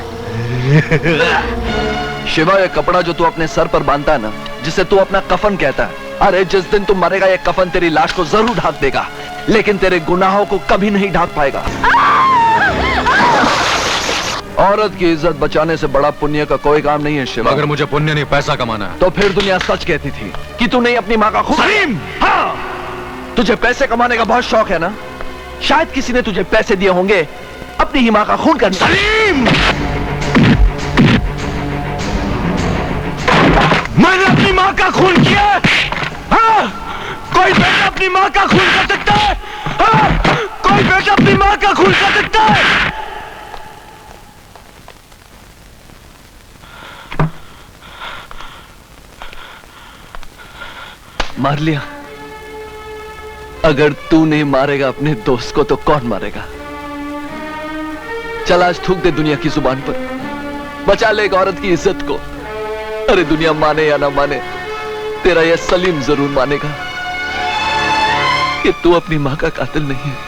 शिवा, ये कपड़ा जो तू अपने सर पर बांधता है ना, जिसे तू अपना कफन कहता है, अरे जिस दिन तू मरेगा ये कफन तेरी लाश को जरूर ढांक देगा, लेकिन तेरे गुनाहों को कभी नहीं ढांक पाएगा। औरत की इज्जत बचाने से बड़ा पुण्य का कोई काम नहीं है शिवा। अगर मुझे पुण्य नहीं पैसा कमाना है तो फिर दुनिया सच कहती थी कि तू नहीं अपनी माँ का खून। सलीम! हाँ, तुझे पैसे कमाने का बहुत शौक है ना, शायद किसी ने तुझे पैसे दिए होंगे अपनी ही मां का खून करने। सलीम! मैंने अपनी मां का खून किया है? हाँ? कोई बेटा अपनी मां का खून कर सकता है? हाँ? कोई बेटा अपनी मां का खून कर सकता है? मार लिया। अगर तू नहीं मारेगा अपने दोस्त को तो कौन मारेगा? चल आज थूक दे दुनिया की जुबान पर, बचा ले एक औरत की इज्जत को। अरे दुनिया माने या ना माने, तेरा यह सलीम जरूर मानेगा कि तू अपनी मां का कातिल नहीं है।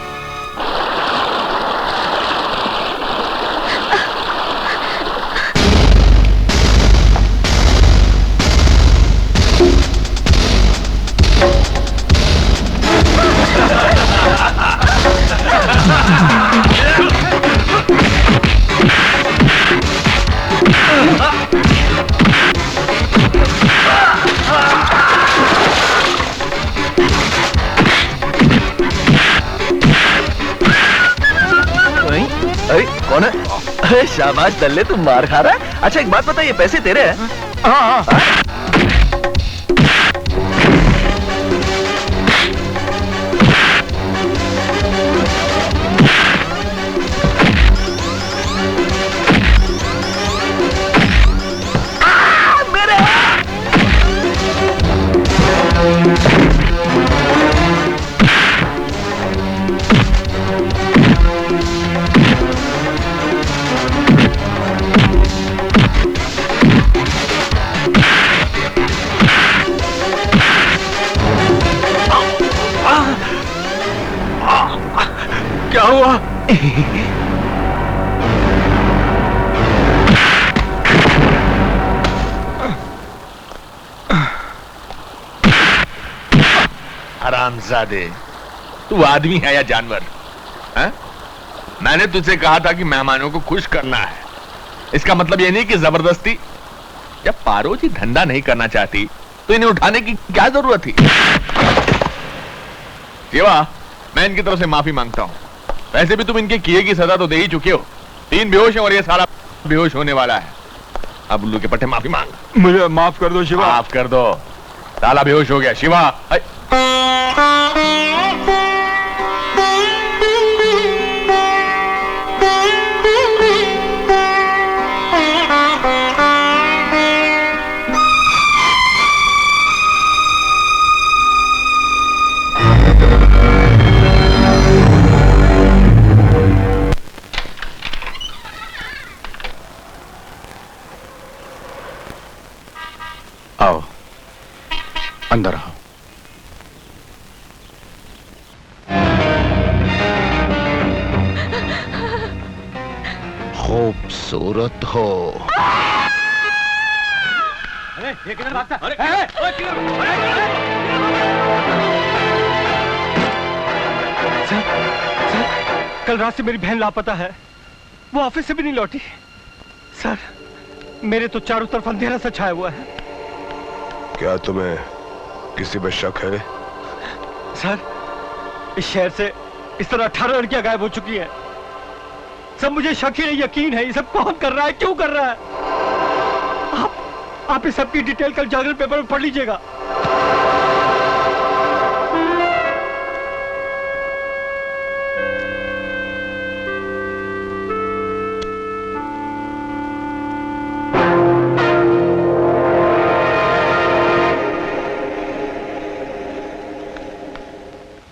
अरे कौन है? अरे शाबाश दल्ले, तुम मार खा रहा है। अच्छा एक बात बता, ये पैसे तेरे हैं? हाँ हाँ। क्या हुआ? हरामजादे, तू आदमी है या जानवर? है? मैंने तुझसे कहा था कि मेहमानों को खुश करना है। इसका मतलब यह नहीं कि जबरदस्ती। जब पारो जी धंधा नहीं करना चाहती तो इन्हें उठाने की क्या जरूरत थी? शिवा, मैं इनकी तरफ से माफी मांगता हूं। वैसे भी तुम इनके किए की सजा तो दे ही चुके हो। 3 बेहोश हैं और ये सारा बेहोश होने वाला है। अब उल्लू के पट्टे माफी मांग। मुझे माफ कर दो शिवा। माफ कर दो। साला बेहोश हो गया। शिवा आओ, अंदर आओ। खूबसूरत हो। अरे ये किधर भागता? अरे सर, कल रात से मेरी बहन लापता है। वो ऑफिस से भी नहीं लौटी। सर, मेरे तो चारों तरफ अंधेरा सा छाया हुआ है। क्या तुम्हें किसी पे शक है? सर, इस शहर से इस तरह 18 लड़कियां गायब हो चुकी हैं। सब मुझे शक ही नहीं, यकीन है। ये सब कौन कर रहा है, क्यों कर रहा है? आप इस सब की डिटेल कल जागरण पेपर में पढ़ लीजिएगा।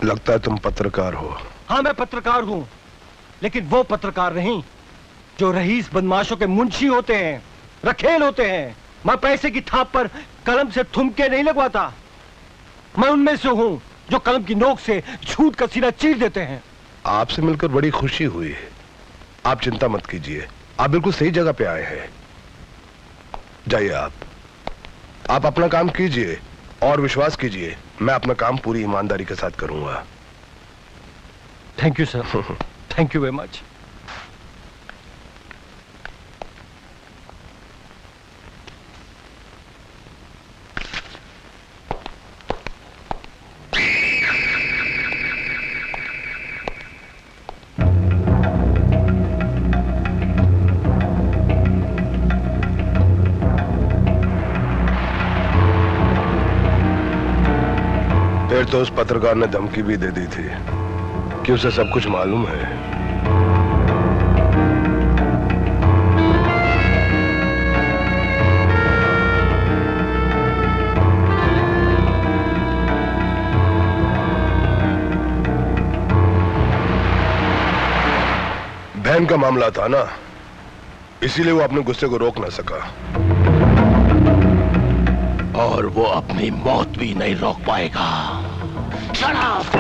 लगता है तुम पत्रकार हो। हाँ, मैं पत्रकार हूं, लेकिन वो पत्रकार नहीं जो रईस बदमाशों के मुंशी होते हैं, रखेल होते हैं। मैं पैसे की थाप पर कलम से थुमके नहीं लगवाता। मैं उनमें से हूं जो कलम की नोक से झूठ का सीना चीर देते हैं। आपसे मिलकर बड़ी खुशी हुई। आप चिंता मत कीजिए, आप बिल्कुल सही जगह पे आए हैं। जाइए, आप अपना काम कीजिए और विश्वास कीजिए, मैं अपना काम पूरी ईमानदारी के साथ करूंगा। Thank you sir. Thank you very much. फिर तो उस पत्रकार ने धमकी भी दे दी थी कि उसे सब कुछ मालूम है। बहन का मामला था ना, इसीलिए वो अपने गुस्से को रोक ना सका। और वो अपनी मौत भी नहीं रोक पाएगा। Shut up!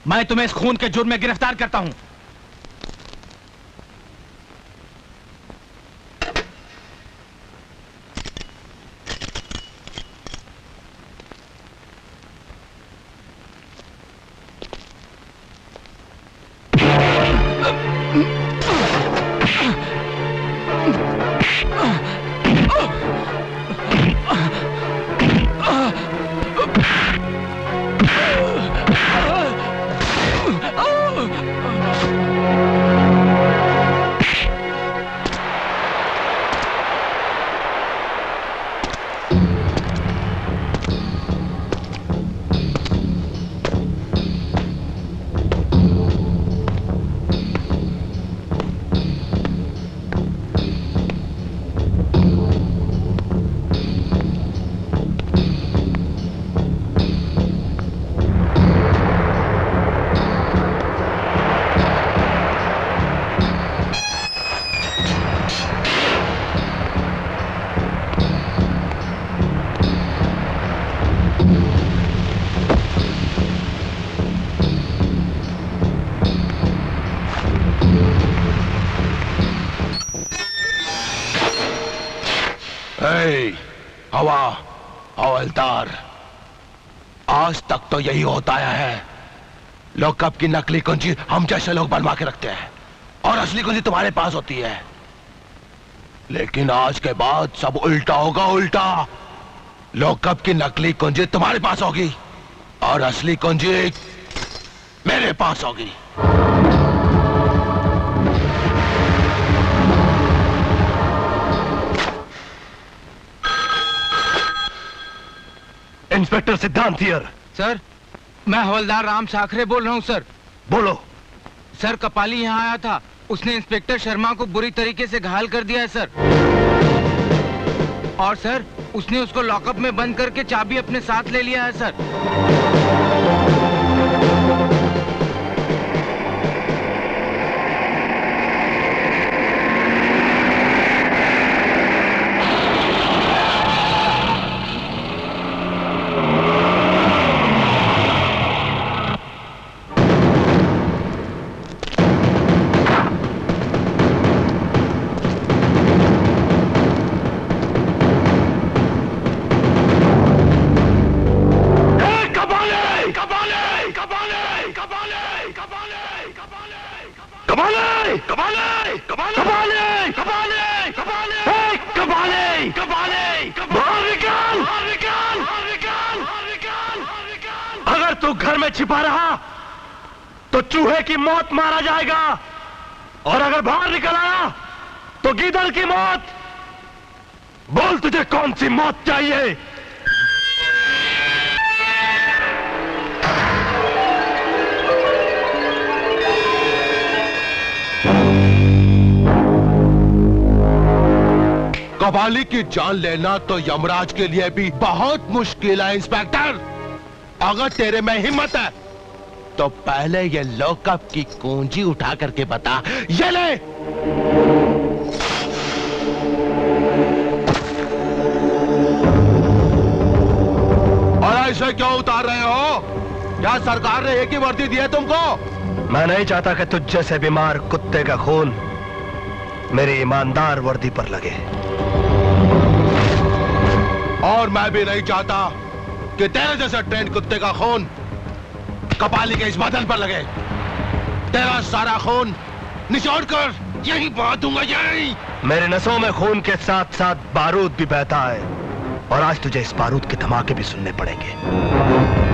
मैं तुम्हें इस खून के जुर्म में गिरफ्तार करता हूं। हवा हवलदार, आज तक तो यही होता आया है। लॉकअप की नकली कुंजी हम जैसे लोग बनवा के रखते हैं और असली कुंजी तुम्हारे पास होती है। लेकिन आज के बाद सब उल्टा होगा, उल्टा। लॉकअप की नकली कुंजी तुम्हारे पास होगी और असली कुंजी मेरे पास होगी। इंस्पेक्टर सिद्धांत हियर। सर, मैं हवलदार राम साखरे बोल रहा हूँ सर। बोलो। सर, कपाली यहाँ आया था, उसने इंस्पेक्टर शर्मा को बुरी तरीके से घायल कर दिया है सर। और सर, उसने उसको लॉकअप में बंद करके चाबी अपने साथ ले लिया है सर। तू घर में छिपा रहा तो चूहे की मौत मारा जाएगा, और अगर बाहर निकल आया तो गीदड़ की मौत। बोल तुझे कौन सी मौत चाहिए? कबाली की जान लेना तो यमराज के लिए भी बहुत मुश्किल है इंस्पेक्टर। अगर तेरे में हिम्मत है तो पहले ये लॉकअप की कुंजी उठा करके बता। ये ले। और ऐसे क्यों उतार रहे हो? क्या सरकार ने एक ही वर्दी दी है तुमको? मैं नहीं चाहता कि तुझ जैसे बीमार कुत्ते का खून मेरी ईमानदार वर्दी पर लगे। और मैं भी नहीं चाहता कि तेरे जैसे ट्रेंड कुत्ते का खून कपाली के इस बदन पर लगे। तेरा सारा खून निचोड़ कर यही बहा दूंगा, यही। मेरे नसों में खून के साथ साथ बारूद भी बहता है, और आज तुझे इस बारूद के धमाके भी सुनने पड़ेंगे।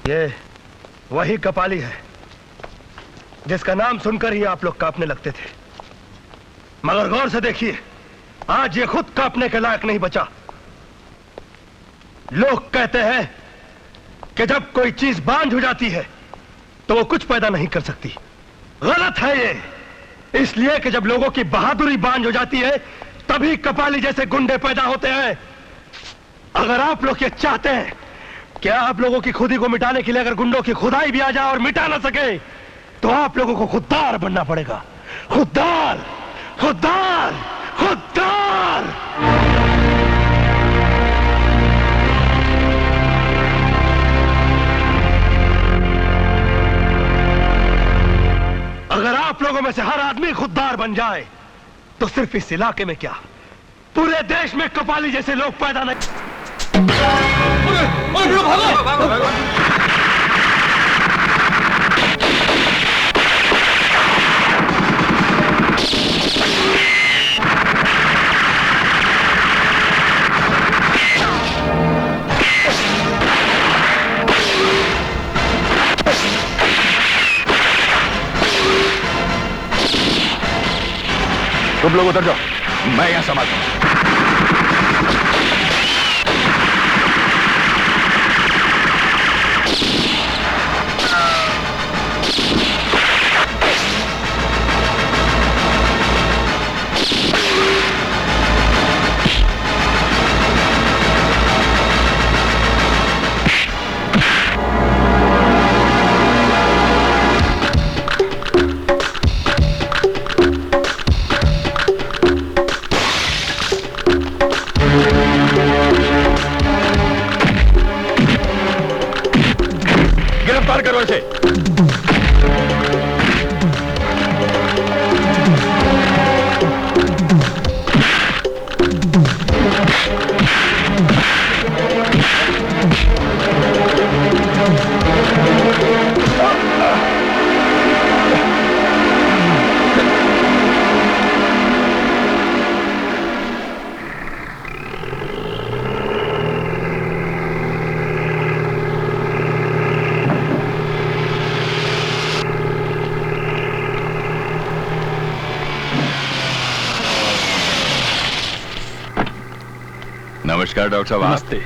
ये वही कपाली है जिसका नाम सुनकर ही आप लोग कांपने लगते थे, मगर गौर से देखिए, आज ये खुद कांपने के लायक नहीं बचा। लोग कहते हैं कि जब कोई चीज बांझ हो जाती है तो वो कुछ पैदा नहीं कर सकती। गलत है ये, इसलिए कि जब लोगों की बहादुरी बांझ हो जाती है तभी कपाली जैसे गुंडे पैदा होते हैं। अगर आप लोग ये चाहते हैं कि आप लोगों की खुदी को मिटाने के लिए अगर गुंडों की खुदाई भी आ जाए और मिटा ना सके, तो आप लोगों को खुददार बनना पड़ेगा। खुददार, खुददार, खुददार। अगर आप लोगों में से हर आदमी खुददार बन जाए तो सिर्फ इस इलाके में क्या, पूरे देश में कपाली जैसे लोग पैदा नहीं। तुम लोग उतर जाओ, मैं यहां संभालता हूं। गिरफ्तार करो इसे। नमस्कार डॉक्टर साहब। नमस्ते।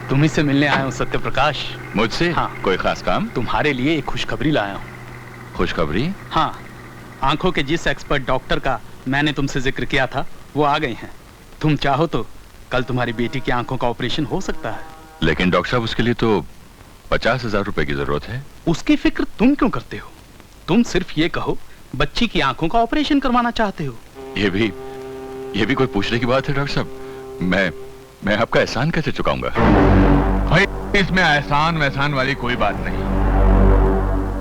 तुम्ही से मिलने आया हूँ सत्य प्रकाश। मुझसे? हाँ। कोई खास काम? तुम्हारे लिए एक खुशखबरी लाया हूँ। खुशखबरी? हाँ, आंखों के जिस एक्सपर्ट डॉक्टर का मैंने तुमसे जिक्र किया था वो आ गए हैं। तुम चाहो तो कल तुम्हारी बेटी की आंखों का ऑपरेशन हो सकता है। लेकिन डॉक्टर साहब उसके लिए तो 50,000 रुपए की जरूरत है। उसकी फिक्र तुम क्यों करते हो? तुम सिर्फ ये कहो बच्ची की आंखों का ऑपरेशन करवाना चाहते हो। ये भी कोई पूछने की बात है डॉक्टर साहब? मैं आपका एहसान कैसे चुकाऊंगा? भाई इसमें एहसान वैसान वाली कोई बात नहीं।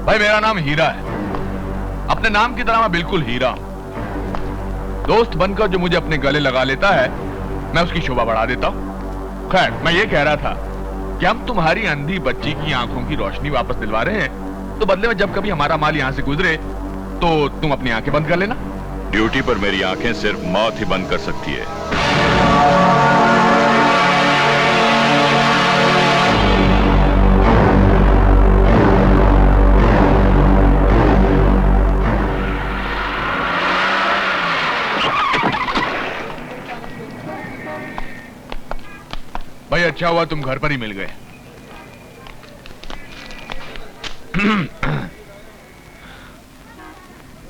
भाई मेरा नाम हीरा है, अपने नाम की तरह मैं बिल्कुल हीरा हूं। दोस्त बनकर जो मुझे अपने गले लगा लेता है मैं उसकी शोभा बढ़ा देता हूं। खैर मैं ये कह रहा था कि हम तुम्हारी अंधी बच्ची की आंखों की रोशनी वापस दिलवा रहे हैं, तो बदले में जब कभी हमारा माल यहां से गुजरे तो तुम अपनी आंखें बंद कर लेना। ड्यूटी पर मेरी आंखें सिर्फ मौत ही बंद कर सकती है। भाई अच्छा हुआ तुम घर पर ही मिल गए।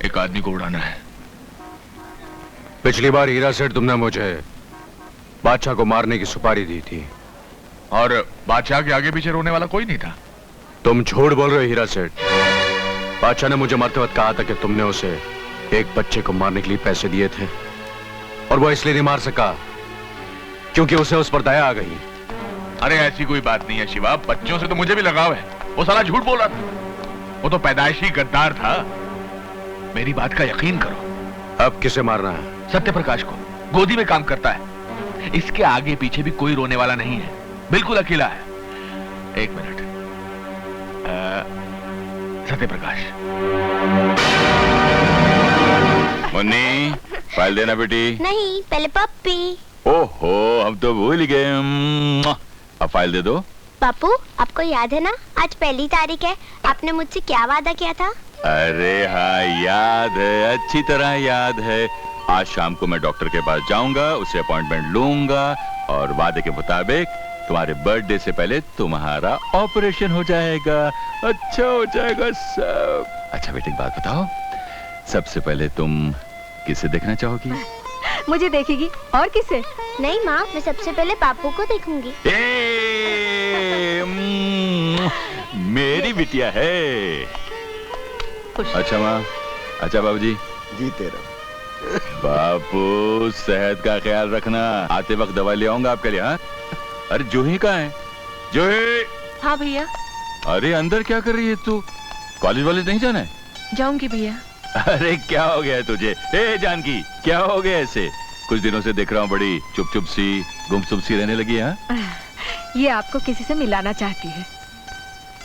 एक आदमी को उड़ाना है। पिछली बार हीरा सेठ तुमने मुझे बादशाह को मारने की सुपारी दी थी और बादशाह के आगे पीछे रोने वाला कोई नहीं था। तुम झूठ बोल रहे हो हीरा सेठ। बादशाह ने मुझे मरते वक्त कहा था कि तुमने उसे एक बच्चे को मारने के लिए पैसे दिए थे और वो इसलिए नहीं मार सका क्योंकि उसे उस पर दया आ गई। अरे ऐसी कोई बात नहीं है शिवा, बच्चों से तो मुझे भी लगाव है। वो साला झूठ बोल रहा था, वो तो पैदाइशी गद्दार था। मेरी बात का यकीन करो। अब किसे मारना है? सत्य प्रकाश को। गोदी में काम करता है, इसके आगे पीछे भी कोई रोने वाला नहीं है, बिल्कुल अकेला है। एक मिनट, सत्य प्रकाश। मुन्नी फाइल देना बेटी। नहीं, पहले पप्पी। ओहो हम तो भूल ही गए। अब फाइल दे दो। बापू आपको याद है ना, आज 1 तारीख है, आपने मुझसे क्या वादा किया था? अरे हाँ याद है, अच्छी तरह याद है। आज शाम को मैं डॉक्टर के पास जाऊंगा, उससे अपॉइंटमेंट लूंगा और वादे के मुताबिक तुम्हारे बर्थडे से पहले तुम्हारा ऑपरेशन हो जाएगा। अच्छा हो जाएगा सब। अच्छा बेटे एक बात बताओ, सबसे पहले तुम किसे देखना चाहोगी? मुझे देखेगी और किसे? नहीं माँ, मैं सबसे पहले बापू को देखूंगी। मेरी बिटिया है। अच्छा माँ, अच्छा बाबूजी। जीते रहो। बापू सेहत का ख्याल रखना, आते वक्त दवा ले आऊंगा आपके लिए। हाँ? अरे जूही कहाँ है? जूही। हाँ भैया। अरे अंदर क्या कर रही है तू? कॉलेज वालेज नहीं जाना है? जाऊंगी भैया। अरे क्या हो गया है तुझे? ए जानकी क्या हो गया ऐसे? कुछ दिनों से देख रहा हूँ बड़ी चुप चुप सी गुमसुम सी रहने लगी है। ये आपको किसी से मिलाना चाहती है।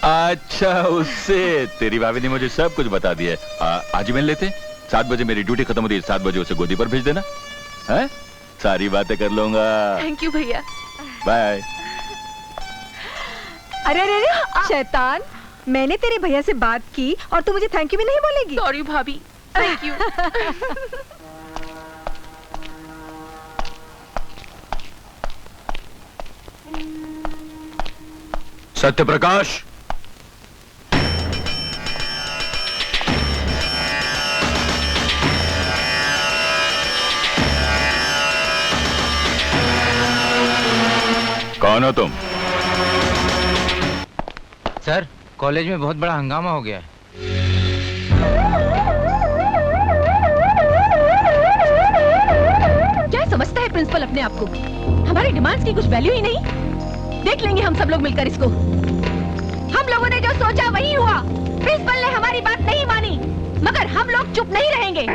अच्छा उससे? तेरी भाभी ने मुझे सब कुछ बता दिया है। आज ही मिल लेते। 7 बजे मेरी ड्यूटी खत्म होती है, 7 बजे उसे गोदी पर भेज देना है। सारी बातें कर लूंगा। थैंक यू भैया। बाय। अरे अरे अरे शैतान, मैंने तेरे भैया से बात की और तू मुझे थैंक यू भी नहीं बोलेगी? सॉरी भाभी, थैंक यू। सत्य प्रकाश। कौन हो तुम? सर कॉलेज में बहुत बड़ा हंगामा हो गया है। क्या समझता है प्रिंसिपल अपने आप को? हमारी डिमांड्स की कुछ वैल्यू ही नहीं। देख लेंगे हम सब लोग मिलकर इसको। हम लोगों ने जो सोचा वही हुआ। प्रिंसिपल ने हमारी बात नहीं मानी, मगर हम लोग चुप नहीं रहेंगे।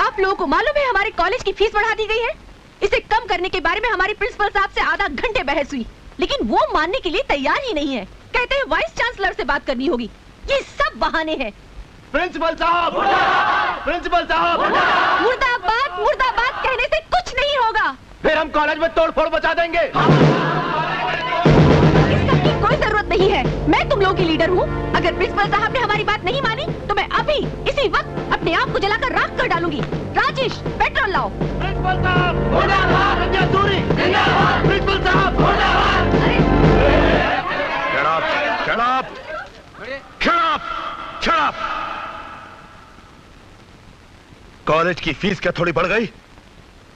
आप लोगों को मालूम है हमारे कॉलेज की फीस बढ़ा दी गई है। इसे कम करने के बारे में हमारी प्रिंसिपल साहब से आधा घंटे बहस हुई, लेकिन वो मानने के लिए तैयार ही नहीं है। कहते हैं वाइस चांसलर से बात करनी होगी। ये सब बहाने हैं। प्रिंसिपल साहब, प्रिंसिपल साहब, मुर्दाबाद मुर्दाबाद कहने से कुछ नहीं होगा। फिर हम कॉलेज में तोड़फोड़ मचा देंगे। इस सब की कोई जरूरत नहीं है। मैं तुम लोगों की लीडर हूँ। अगर प्रिंसिपल साहब ने हमारी बात नहीं मानी तो मैं अभी इसी वक्त अपने आप को जलाकर राख कर डालूंगी। राजेश, पेट्रोल लाओ। प्रिंसिपल साहब मुर्दाबाद, रंजन सूरी जिंदाबाद, प्रिंसिपल साहब मुर्दाबाद। Shut up! Shut up! Shut up! College की फीस क्या थोड़ी बढ़ गई?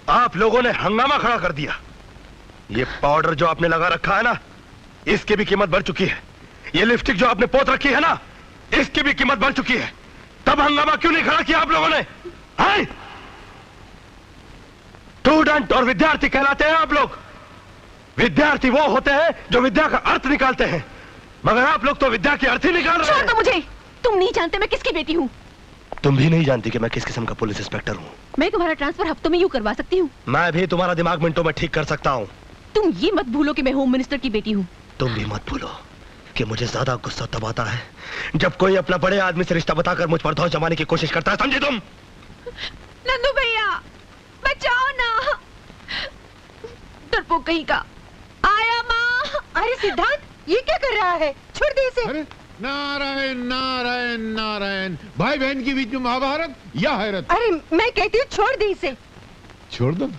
आप लोगों ने हंगामा खड़ा कर दिया। ये पाउडर जो आपने लगा रखा है ना, इसकी भी कीमत बढ़ चुकी है। ये लिपस्टिक जो आपने पोत रखी है ना, इसकी भी कीमत बढ़ चुकी है। तब हंगामा क्यों नहीं खड़ा किया आप लोगों ने? हैं? स्टूडेंट और विद्यार्थी कहलाते हैं आप लोग। विद्यार्थी वो होते हैं जो विद्या का अर्थ निकालते हैं, मगर आप लोग तो विद्या के अर्थ ही निकाल रहे हैं। छोड़ दो मुझे। तुम नहीं जानते मैं किसकी बेटी हूँ। तुम भी नहीं जानती कि मैं किस किस्म का पुलिस इंस्पेक्टर हूँ। मैं तुम्हारा ट्रांसफर हफ्तों में यूं करवा सकती हूँ। मैं भी तुम्हारा दिमाग मिनटों में ठीक कर सकता हूँ। तुम ये मत भूलो कि मैं होम मिनिस्टर की बेटी हूँ। तुम भी मत भूलो कि मुझे ज्यादा गुस्सा तब आता है जब कोई अपना बड़े आदमी से रिश्ता बताकर मुझ पर धौंस जमाने की कोशिश करता है, समझे तुम? नंदू भैया बचाओ ना, डरपोक कहीं का। आया माँ। अरे सिद्धार्थ ये क्या कर रहा है? छोड़ दे इसे। नारायण नारायण नारायण, भाई बहन के बीच में महाभारत या हैरत। अरे मैं कहती हूँ छोड़ दे इसे। छोड़ दो।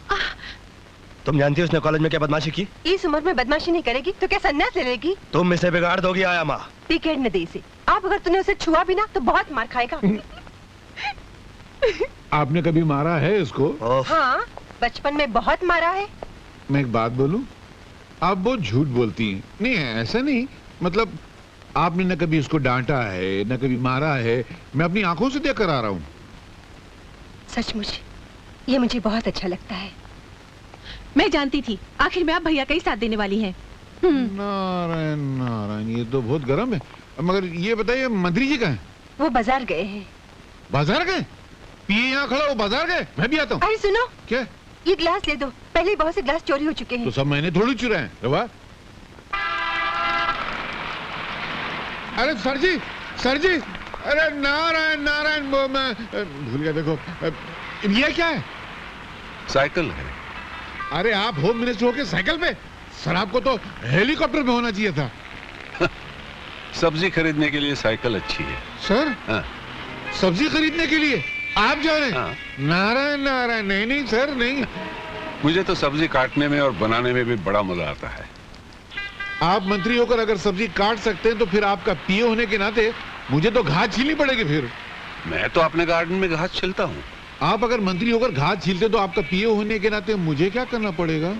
तुम जानती हो उसने कॉलेज में क्या बदमाशी की? इस उम्र में बदमाशी नहीं करेगी तो क्या सन्यास ले लेगी? तुम इसे बिगाड़ दोगी आया माँ। टिकट न दे इसे। आप अगर तूने उसे छुआ भी ना तो बहुत मार खाएगा। आपने कभी मारा है इसको? हाँ, बचपन में बहुत मारा है। मैं एक बात बोलूं, आप बहुत झूठ बोलती हैं। नहीं ऐसा नहीं, मतलब आपने न कभी उसको डांटा है न कभी मारा है। मैं अपनी आंखों से देख कर आ रहा हूँ। सचमुच ये मुझे बहुत अच्छा लगता है। मैं जानती थी आखिर में आप भैया का ही साथ देने वाली हैं। नारायण नारायण, ये तो बहुत गर्म है। मगर ये बताइए मंत्री जी कहाँ हैं? वो बाजार गए हैं। बाजार गए? पिए यहाँ खड़ा, वो बाजार गए? मैं भी आता हूँ। अरे सुनो, क्या? ये ग्लास ले दो। पहले ही बहुत से ग्लास चोरी हो चुके हैं। तो सब मैंने थोड़ी चुराए हैं। रवा? अरे सर जी, सर जी, अरे नारायण नारायण, वो मैं भूल गया। देखो ये क्या है? साइकिल है। अरे आप होम मिनिस्टर होके साइकिल पे? सर आपको तो हेलीकॉप्टर में होना चाहिए था। सब्जी खरीदने के लिए साइकिल अच्छी है। सर? हाँ। सब्जी खरीदने के लिए आप जा रहे हैं? हाँ। नारायण नारायण, नहीं नहीं सर नहीं। मुझे तो सब्जी काटने में और बनाने में भी बड़ा मजा आता है। आप मंत्री होकर अगर सब्जी काट सकते हैं तो फिर आपका पीए होने के नाते मुझे तो घास छीलनी पड़ेगी। फिर मैं तो अपने गार्डन में घास छिलता हूँ। आप अगर मंत्री होकर घास छीलते तो आपका पीए होने के नाते मुझे क्या करना पड़ेगा?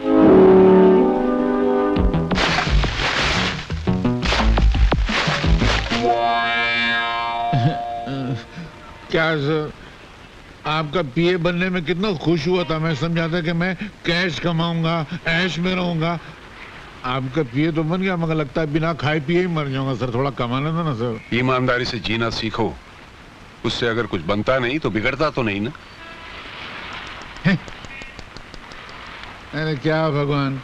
क्या सर, आपका पीए बनने में कितना खुश हुआ था। मैं समझा था कि मैं कैश कमाऊंगा, ऐश में रहूंगा। आपका पीए तो बन गया, मगर लगता है बिना खाए पिए ही मर जाऊंगा। सर थोड़ा कमाना था ना सर। ईमानदारी से जीना सीखो, उससे अगर कुछ बनता नहीं तो बिगड़ता तो नहीं ना। अरे क्या भगवान,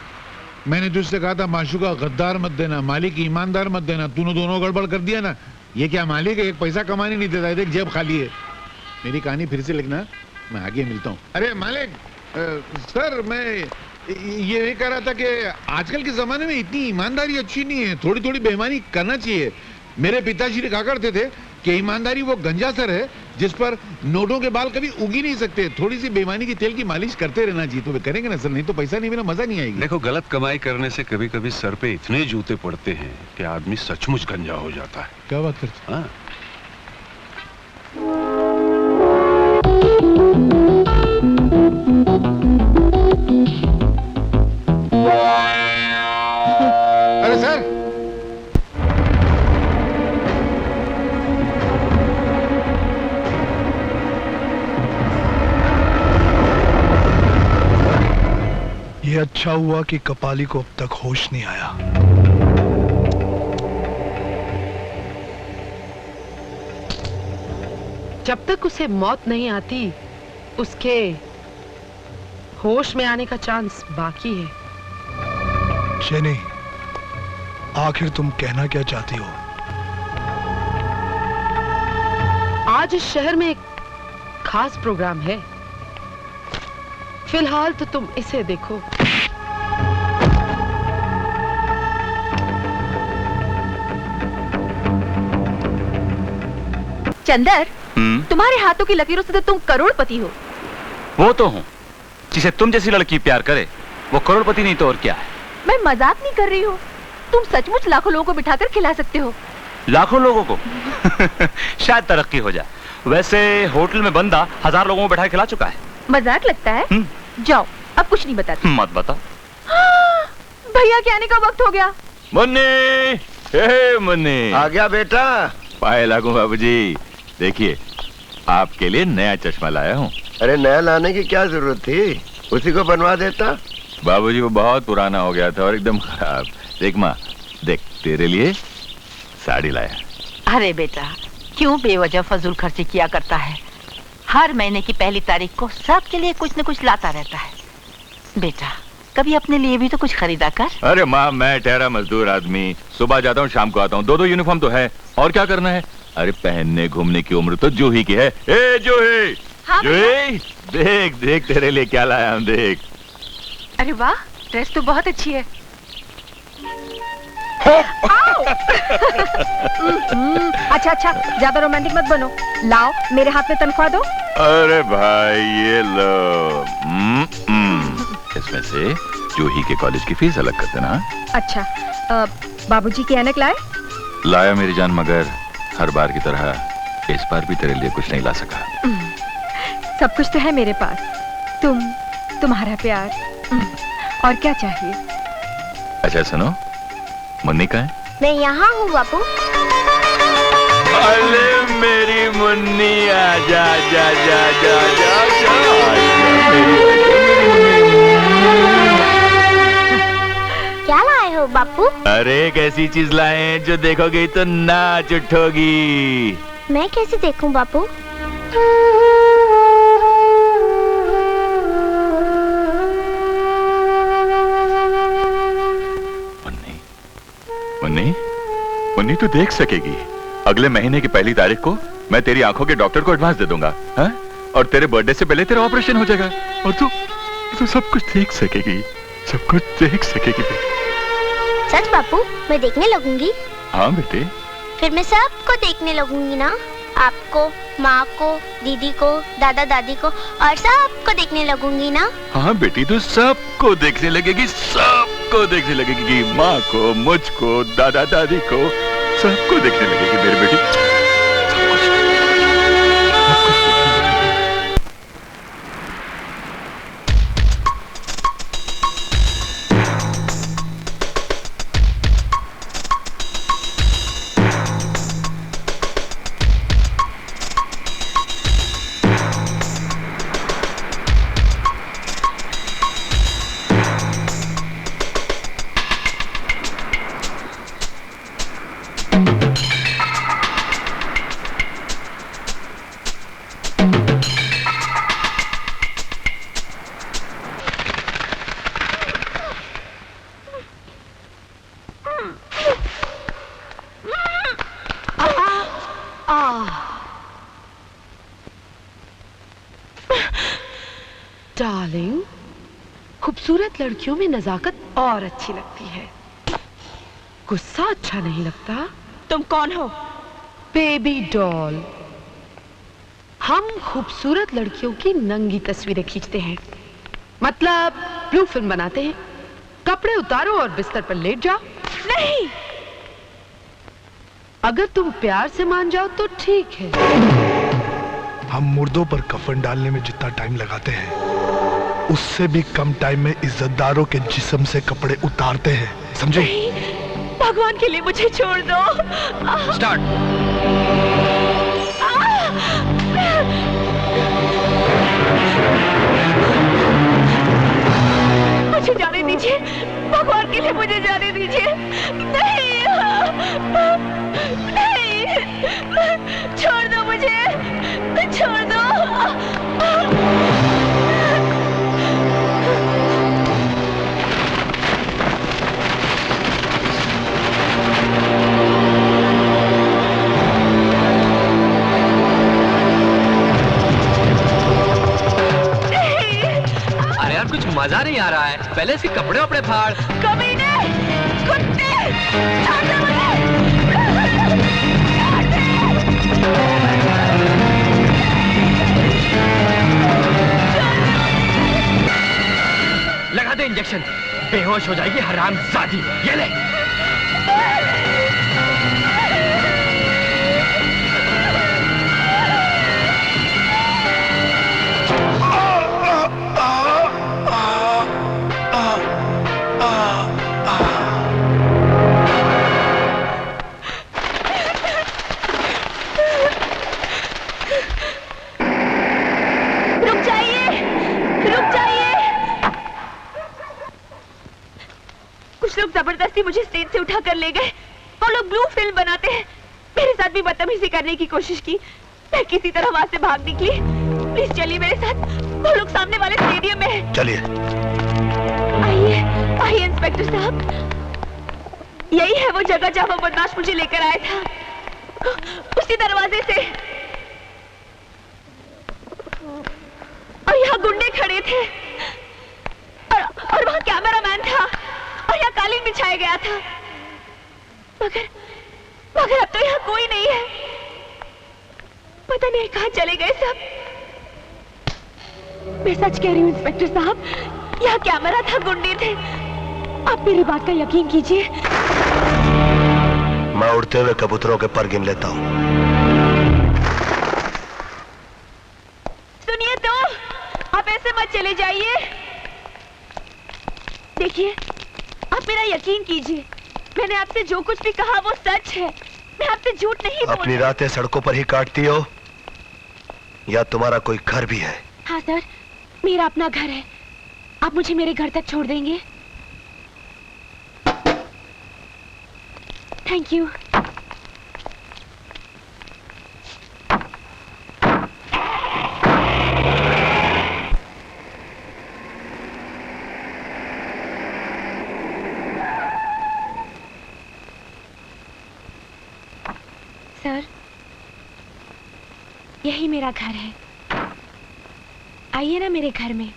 मैंने तुझसे कहा था माशूका गद्दार मत देना, मालिक ईमानदार मत देना। तूने दोनों गड़बड़ कर दिया ना। ये क्या मालिक है, एक पैसा कमाने नहीं देता, देख जेब खाली है। मेरी कहानी फिर से लिखना, मैं आगे मिलता हूँ। अरे मालिक, सर मैं ये कह रहा था कि आजकल के जमाने में इतनी ईमानदारी अच्छी नहीं है, थोड़ी थोड़ी बेईमानी करना चाहिए। मेरे पिताजी ने कहा करते थे कि ईमानदारी वो गंजा सर है जिस पर नोटों के बाल कभी उग ही नहीं सकते। थोड़ी सी बेईमानी की तेल की मालिश करते रहना चाहिए। तो वे करेंगे ना सर, नहीं तो पैसा नहीं मिला मजा नहीं आएगी। देखो, गलत कमाई करने से कभी कभी सर पे इतने जूते पड़ते हैं कि आदमी सचमुच गंजा हो जाता है। क्या बात करते? हाँ। अरे सर, ये अच्छा हुआ कि कपाली को अब तक होश नहीं आया। जब तक उसे मौत नहीं आती उसके होश में आने का चांस बाकी है। शेनी, आखिर तुम कहना क्या चाहती हो? आज इस शहर में एक खास प्रोग्राम है। फिलहाल तो तुम इसे देखो। चंदर, तुम्हारे हाथों की लकीरों से तो तुम करोड़पति हो। वो तो हूँ, जिसे तुम जैसी लड़की प्यार करे वो करोड़पति नहीं तो और क्या है। मैं मजाक नहीं कर रही हूँ, तुम सचमुच लाखों लोगों को बिठाकर खिला सकते हो। लाखों लोगों को? शायद तरक्की हो जाए। वैसे होटल में बंदा 1000 लोगों को बैठा खिला चुका है। मजाक लगता है? जाओ, अब कुछ नहीं बताती। मत बता। भैया के आने का वक्त हो गया। मुन्नी, हे मुन्नी। आ गया बेटा। पाए लागू बाबूजी। देखिए, आपके लिए नया चश्मा लाया हूँ। अरे नया लाने की क्या जरूरत थी, उसी को बनवा देता। बाबूजी वो बहुत पुराना हो गया था और एकदम खराब। देख माँ, देख तेरे लिए साड़ी लाया। अरे बेटा, क्यों बेवजह फजूल खर्ची किया करता है? हर महीने की पहली तारीख को सबके लिए कुछ न कुछ लाता रहता है। बेटा, कभी अपने लिए भी तो कुछ खरीदा कर। अरे माँ, मैं ठहरा मजदूर आदमी, सुबह जाता हूँ शाम को आता हूँ। 2-2 यूनिफॉर्म तो है, और क्या करना है? अरे पहनने घूमने की उम्र तो जूही की है। ए जूही, जूही, देख देख तेरे लिए क्या लाया हूँ, देख। अरे वाह, ड्रेस तो बहुत अच्छी है। अच्छा अच्छा, ज्यादा रोमांटिक मत बनो। लाओ, मेरे हाथ में तनख्वाह दो। अरे भाई ये लो। इसमें से जूही के कॉलेज की फीस अलग कर देना। अच्छा, बाबूजी की ऐनक लाए? लाया मेरी जान, मगर हर बार की तरह इस बार भी तेरे लिए कुछ नहीं ला सका। सब कुछ तो है मेरे पास, तुम्हारा प्यार, और क्या चाहिए? अच्छा सुनो, मुन्नी कहाँ है? मैं यहाँ हूँ बापू। अरे मेरी मुन्नी, आजा जा जा जा जा जा। क्या लाए हो बापू? अरे एक ऐसी चीज लाए हैं जो देखोगे तो नाच उठोगी। मैं कैसे देखूं बापू? मुन्नी, मुन्नी तू देख सकेगी। अगले महीने की पहली तारीख को मैं तेरी आंखों के डॉक्टर को एडवांस दे दूंगा, हाँ? और तेरे बर्थडे से पहले तेरा ऑपरेशन हो जाएगा और तू सब कुछ देख सकेगी, सब कुछ देख सकेगी बेटी। सच बापू, मैं देखने लगूंगी? हाँ बेटे। फिर मैं सबको देखने लगूंगी ना? आपको, माँ को, दीदी को, दादा दादी को, और सबको देखने लगूंगी ना? हाँ बेटी, तू सबको देखने लगेगी, सबको देखने लगेगी। माँ को, मुझको, दादा दादी को, सबको देखने लगेगी मेरी बेटी। डार्लिंग, खूबसूरत लड़कियों में नजाकत और अच्छी लगती है, गुस्सा अच्छा नहीं लगता। तुम कौन हो? Baby doll. हम खूबसूरत लड़कियों की नंगी तस्वीरें खींचते हैं, मतलब ब्लू फिल्म बनाते हैं। कपड़े उतारो और बिस्तर पर लेट जाओ। नहीं, अगर तुम प्यार से मान जाओ तो ठीक है। हम मुर्दों पर कफन डालने में जितना टाइम लगाते हैं, उससे भी कम टाइम में इज्जतदारों के जिस्म से कपड़े उतारते हैं, समझे? भगवान के लिए मुझे छोड़ दो। स्टार्ट। मुझे जाने दीजिए, भगवान के लिए मुझे जाने दीजिए। नहीं, नहीं, छोड़ दो मुझे, छोड़ दो। अरे यार कुछ मजा नहीं आ रहा है, पहले इसके कपड़े वपड़े फाड़। कमीने, कुत्ते, छोड़ दो मुझे। दे इंजेक्शन, बेहोश हो जाएगी हरामजादी। ये ले। कुछ लोग जबरदस्ती मुझे स्टेज से उठा कर ले गए। वो लोग ब्लू फिल्म बनाते हैं। मेरे साथ भी बदतमीजी करने की कोशिश की। मैं किसी तरह वहां से भाग निकली। प्लीज चलिए मेरे साथ, वो लोग सामने वाले स्टेडियम में हैं। चलिए। आइए आइए इंस्पेक्टर साहब, यही है वो जगह जहां वो बदमाश मुझे लेकर आया था, उसी दरवाजे से। और यहाँ गुंडे खड़े थे और वहाँ कैमरामैन था और यहाँ कालीन बिछाया गया था। मगर अब तो यहाँ कोई नहीं है। पता नहीं कहाँ चले गए सब। मैं सच कह रही हूँ इंस्पेक्टर साहब, यहाँ कैमरा था, गुंडे थे। आप मेरी बात का यकीन कीजिए। मैं उड़ते हुए कबूतरों के पर गिन लेता हूँ। सुनिए तो, आप ऐसे मत चले जाइए। देखिए, आप मेरा यकीन कीजिए, मैंने आपसे जो कुछ भी कहा वो सच है। मैं आपसे झूठ नहीं बोल। अपनी रातें सड़कों पर ही काटती हो या तुम्हारा कोई घर भी है? हाँ सर, मेरा अपना घर है। आप मुझे मेरे घर तक छोड़ देंगे? Thank you. सर, यही मेरा घर है। आइए ना मेरे घर में।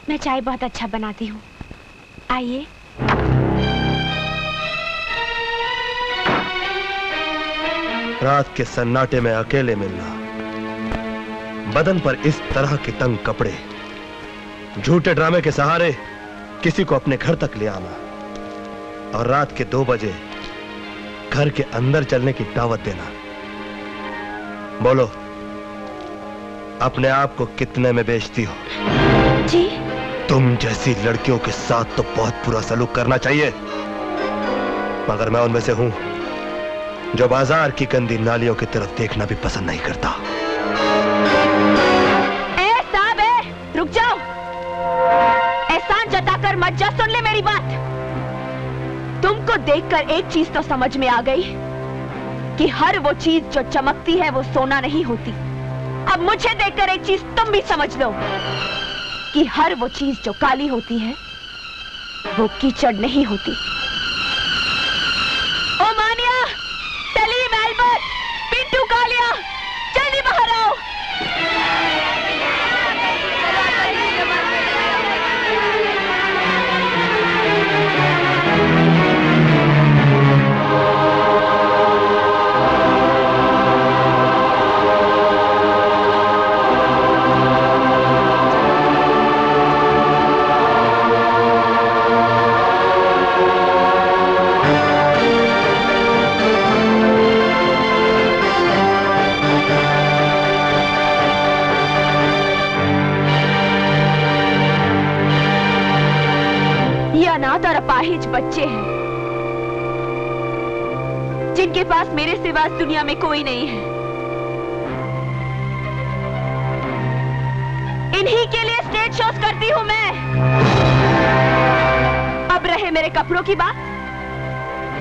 मैं चाय बहुत अच्छा बनाती हूँ। आइए। रात के सन्नाटे में अकेले मिलना, बदन पर इस तरह के तंग कपड़े, झूठे ड्रामे के सहारे किसी को अपने घर तक ले आना और रात के 2 बजे घर के अंदर चलने की दावत देना। बोलो, अपने आप को कितने में बेचती हो? जी? तुम जैसी लड़कियों के साथ तो बहुत बुरा सलूक करना चाहिए, मगर मैं उनमें से हूं जो बाजार की गंदी नालियों की तरफ देखना भी पसंद नहीं करता। साहब, रुक जाओ। एहसान जताकर मत जा, सुन ले मेरी बात। तुमको देखकर एक चीज तो समझ में आ गई कि हर वो चीज जो चमकती है वो सोना नहीं होती। अब मुझे देखकर एक चीज तुम भी समझ लो कि हर वो चीज जो काली होती है वो कीचड़ नहीं होती। ओ मानिया, सलीम, एल्बर्ट, पिंटू, कालिया, जल्दी बाहर आओ। अनाथ और अपाहिज बच्चे हैं जिनके पास मेरे सिवा इस दुनिया में कोई नहीं है। इन्हीं के लिए स्टेज शोज करती हूं मैं। अब रहे मेरे कपड़ों की बात,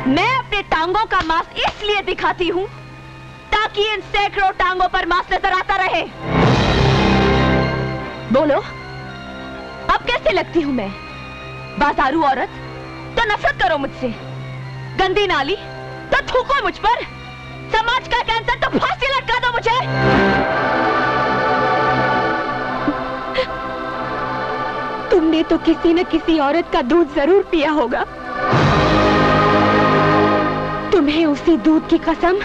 मैं अपने टांगों का मांस इसलिए दिखाती हूं ताकि इन सैकड़ों टांगों पर मांस नजर आता रहे। बोलो, अब कैसे लगती हूं मैं? बाजारू औरत तो नफरत करो मुझसे, गंदी नाली तो थूको मुझ पर, समाज का कैंसर तो फांसी लटका दो मुझे। तुमने तो किसी न किसी औरत का दूध जरूर पिया होगा। तुम्हें उसी दूध की कसम,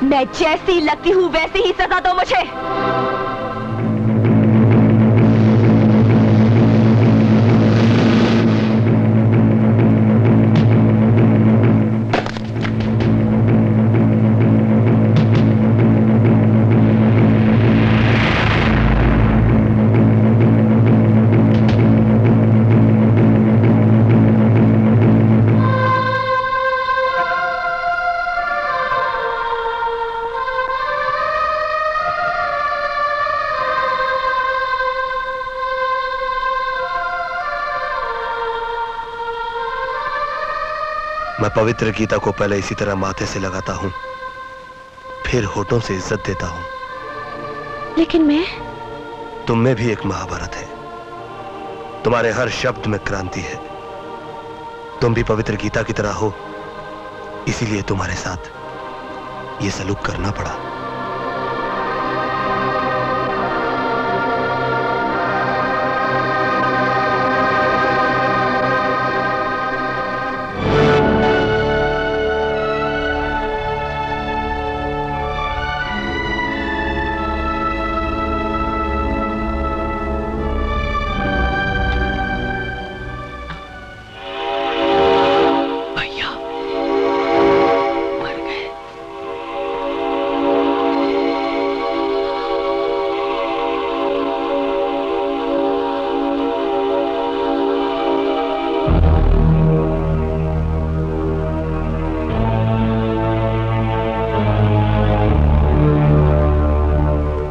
मैं जैसी लगती हूं वैसी ही सजा दो मुझे। मैं पवित्र गीता को पहले इसी तरह माथे से लगाता हूं, फिर होठों से इज्जत देता हूं। लेकिन मैं, तुम में भी एक महाभारत है, तुम्हारे हर शब्द में क्रांति है। तुम भी पवित्र गीता की तरह हो, इसीलिए तुम्हारे साथ ये सलूक करना पड़ा।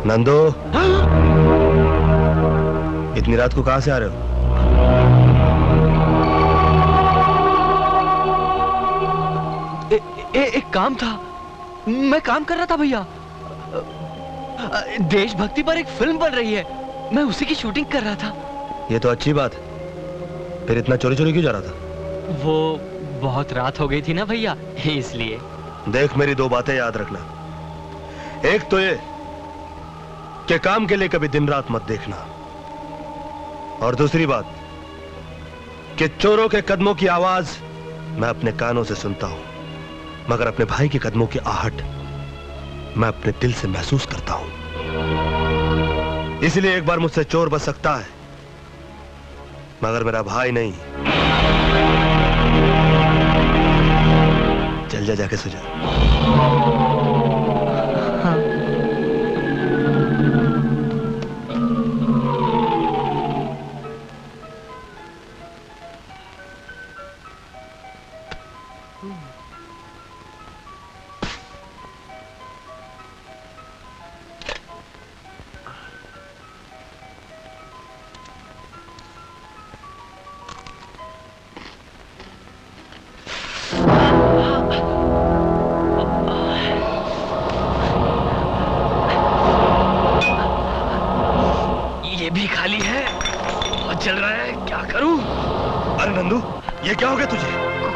नंदो, इतनी रात को कहां से आ रहे हो? एक काम था, मैं काम कर रहा था भैया। देशभक्ति पर एक फिल्म बन रही है, मैं उसी की शूटिंग कर रहा था। ये तो अच्छी बात है, फिर इतना चोरी चोरी क्यों जा रहा था? वो बहुत रात हो गई थी ना भैया, इसलिए। देख, मेरी दो बातें याद रखना। एक तो ये कि काम के लिए कभी दिन रात मत देखना, और दूसरी बात कि चोरों के कदमों की आवाज मैं अपने कानों से सुनता हूं, मगर अपने भाई के कदमों की आहट मैं अपने दिल से महसूस करता हूं। इसलिए एक बार मुझसे चोर बच सकता है, मगर मेरा भाई नहीं। चल जा, जाके सो जा।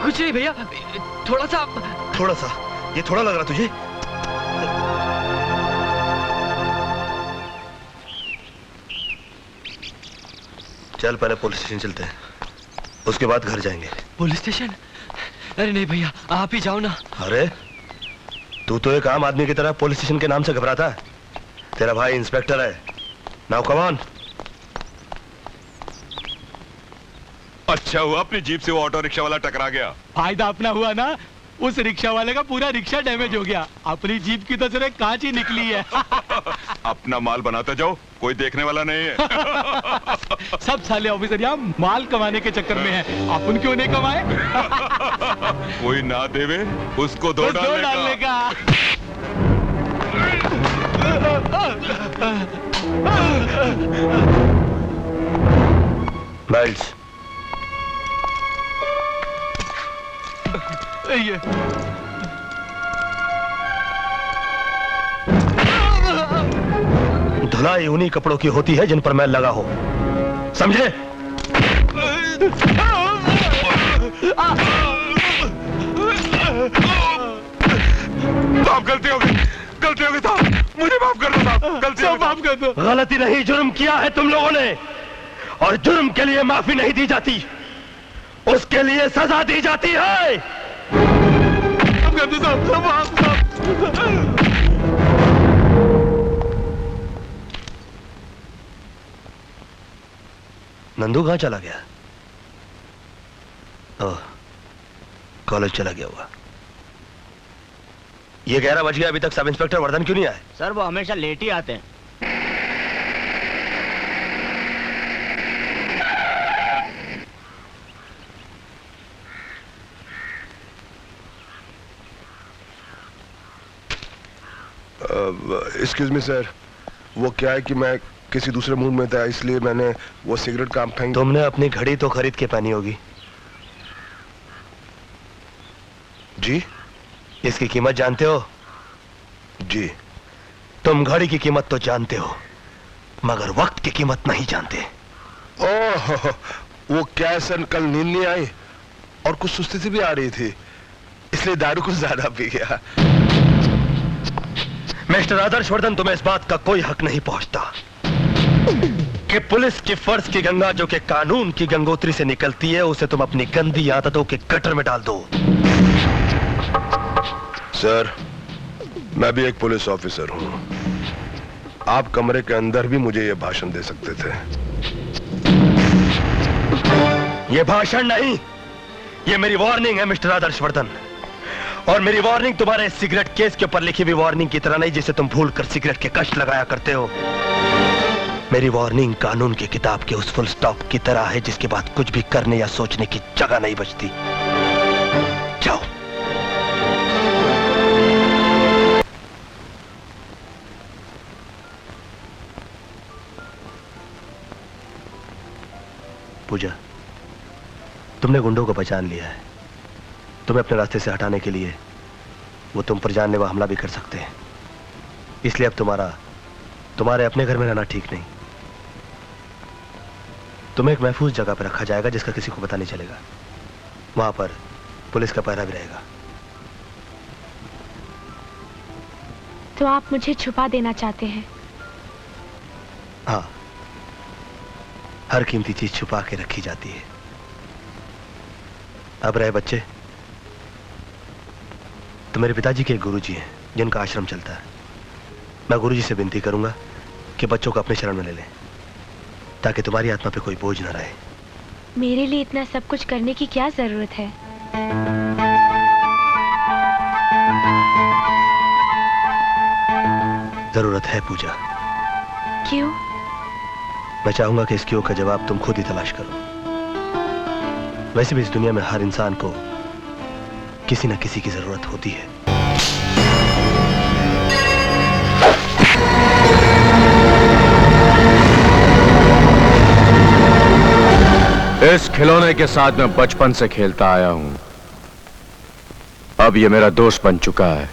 कुछ नहीं भैया, थोड़ा सा। ये थोड़ा लग रहा तुझे? चल पहले पुलिस स्टेशन चलते हैं, उसके बाद घर जाएंगे। Police station? अरे नहीं भैया, आप ही जाओ ना। अरे तू तो एक आम आदमी की तरह पुलिस स्टेशन के नाम से घबराता है। तेरा भाई इंस्पेक्टर है। Now come on. अच्छा हुआ अपनी जीप से वो ऑटो रिक्शा वाला टकरा गया। फायदा अपना हुआ ना, उस रिक्शा वाले का पूरा रिक्शा डैमेज हो गया। अपनी जीप की तो सिर्फ कांच ही निकली है। अपना माल बनाते जाओ, कोई देखने वाला नहीं है। सब साले ऑफिसर यहाँ माल कमाने के चक्कर में हैं। अपन क्यों नहीं कमाए? कोई ना देवे उसको दो डालने का। बेल्ट्स। धुलाई उन्हीं कपड़ों की होती है जिन पर मैल लगा हो, समझे? साहब गलती हो गई साहब, मुझे माफ कर दो साहब, गलती माफ कर दो। गलती नहीं, जुर्म किया है तुम लोगों ने, और जुर्म के लिए माफी नहीं दी जाती, उसके लिए सजा दी जाती है। नंदू कहां चला गया? ओह, कॉलेज चला गया हुआ। ये 11 बज गया, अभी तक सब इंस्पेक्टर वर्धन क्यों नहीं आए? सर वो हमेशा लेट ही आते हैं। एक्सक्यूज मी सर, वो क्या है कि मैं किसी दूसरे मूड में था, इसलिए मैंने वो सिगरेट काम फेंक। तुमने अपनी घड़ी तो खरीद के पहनी होगी। जी। इसकी कीमत जानते हो? जी। तुम घड़ी की कीमत तो जानते हो, मगर वक्त की कीमत नहीं जानते। ओह, वो क्या सन, कल नींद नहीं आई और कुछ सुस्ती सी भी आ रही थी, इसलिए दारू कुछ ज्यादा पी गया। मिस्टर आदर्शवर्धन, तुम्हें इस बात का कोई हक नहीं पहुंचता कि पुलिस की फर्ज की गंगा जो कि कानून की गंगोत्री से निकलती है, उसे तुम अपनी गंदी आदतों के गटर में डाल दो। सर, मैं भी एक पुलिस ऑफिसर हूं। आप कमरे के अंदर भी मुझे यह भाषण दे सकते थे। यह भाषण नहीं, यह मेरी वार्निंग है मिस्टर आदर्शवर्धन। और मेरी वार्निंग तुम्हारे सिगरेट केस के ऊपर लिखी हुई वार्निंग की तरह नहीं, जिसे तुम भूलकर सिगरेट के कष्ट लगाया करते हो। मेरी वार्निंग कानून की किताब के उस फुल स्टॉप की तरह है जिसके बाद कुछ भी करने या सोचने की जगह नहीं बचती। जाओ। पूजा, तुमने गुंडों को पहचान लिया है। तुम्हें अपने रास्ते से हटाने के लिए वो तुम पर जानलेवा हमला भी कर सकते हैं, इसलिए अब तुम्हारे अपने घर में रहना ठीक नहीं। तुम्हें एक महफूज जगह पर रखा जाएगा जिसका किसी को पता नहीं चलेगा। वहां पर पुलिस का पहरा भी रहेगा। तो आप मुझे छुपा देना चाहते हैं? हाँ, हर कीमती चीज छुपा के रखी जाती है। अब रहे बच्चे, तो मेरे पिताजी के एक गुरुजी हैं जिनका आश्रम चलता है। मैं गुरुजी से विनती करूंगा कि बच्चों को अपने शरण में ले लें, ताकि तुम्हारी आत्मा पे कोई बोझ न रहे। मेरे लिए इतना सब कुछ करने की क्या जरूरत है? जरूरत है पूजा। क्यों? मैं चाहूंगा कि इस क्यों का जवाब तुम खुद ही तलाश करो। वैसे भी इस दुनिया में हर इंसान को किसी न किसी की जरूरत होती है। इस खिलौने के साथ मैं बचपन से खेलता आया हूं। अब ये मेरा दोस्त बन चुका है,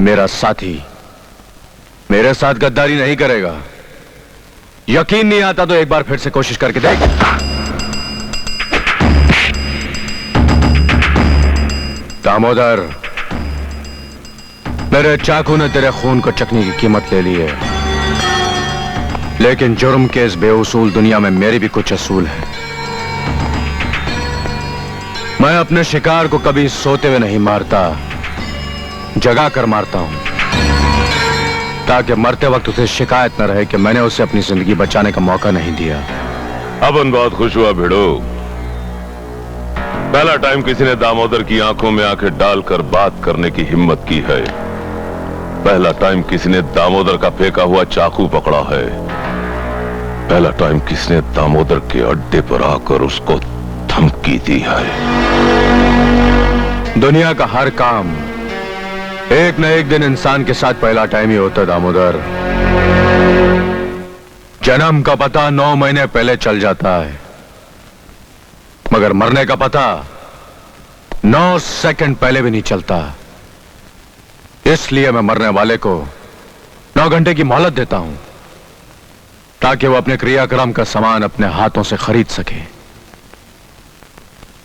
मेरा साथी। मेरे साथ गद्दारी नहीं करेगा। यकीन नहीं आता तो एक बार फिर से कोशिश करके देख। दामोदर, मेरे चाकू ने तेरे खून को चखने की कीमत ले ली है, लेकिन जुर्म के इस बेउसूल दुनिया में मेरी भी कुछ असूल है। मैं अपने शिकार को कभी सोते हुए नहीं मारता, जगा कर मारता हूं, ताकि मरते वक्त उसे शिकायत न रहे कि मैंने उसे अपनी जिंदगी बचाने का मौका नहीं दिया। अपन बहुत खुश हुआ भिड़ो। पहला टाइम किसी ने दामोदर की आंखों में आंखें डालकर बात करने की हिम्मत की है। पहला टाइम किसी ने दामोदर का फेंका हुआ चाकू पकड़ा है। पहला टाइम किसने दामोदर के अड्डे पर आकर उसको धमकी दी है। दुनिया का हर काम एक न एक दिन इंसान के साथ पहला टाइम ही होता है दामोदर। जन्म का पता 9 महीने पहले चल जाता है, मगर मरने का पता 9 सेकंड पहले भी नहीं चलता। इसलिए मैं मरने वाले को 9 घंटे की मोहलत देता हूं, ताकि वो अपने क्रियाक्रम का सामान अपने हाथों से खरीद सके।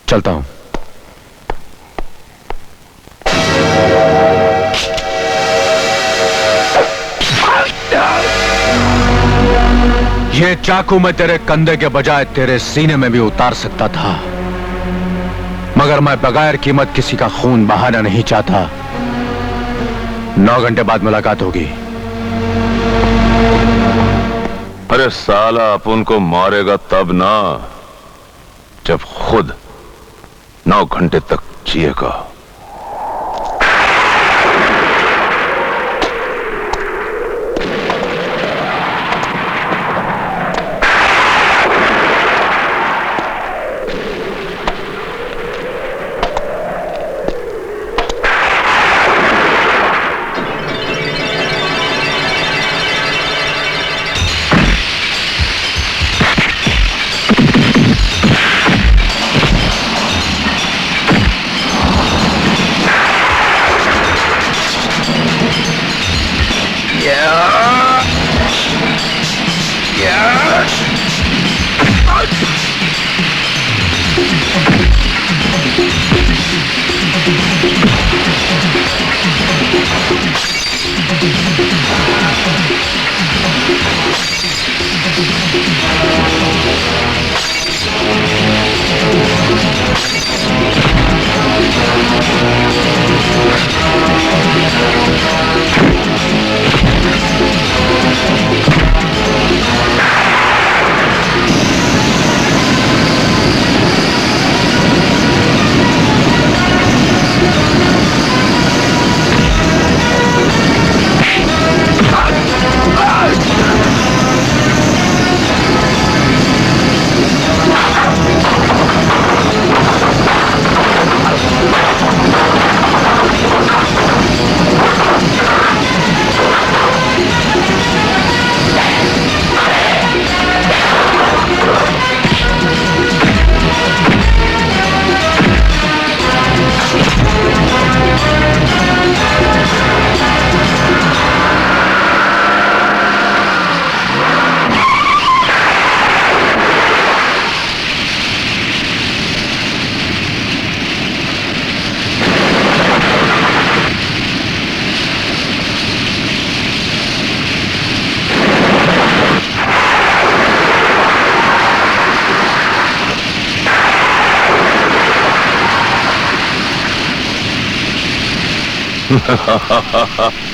चलता हूं। ये चाकू मैं तेरे कंधे के बजाय तेरे सीने में भी उतार सकता था, मगर मैं बगैर कीमत किसी का खून बहाना नहीं चाहता। 9 घंटे बाद मुलाकात होगी। अरे साला, अपन को मारेगा तब ना जब खुद 9 घंटे तक जिएगा।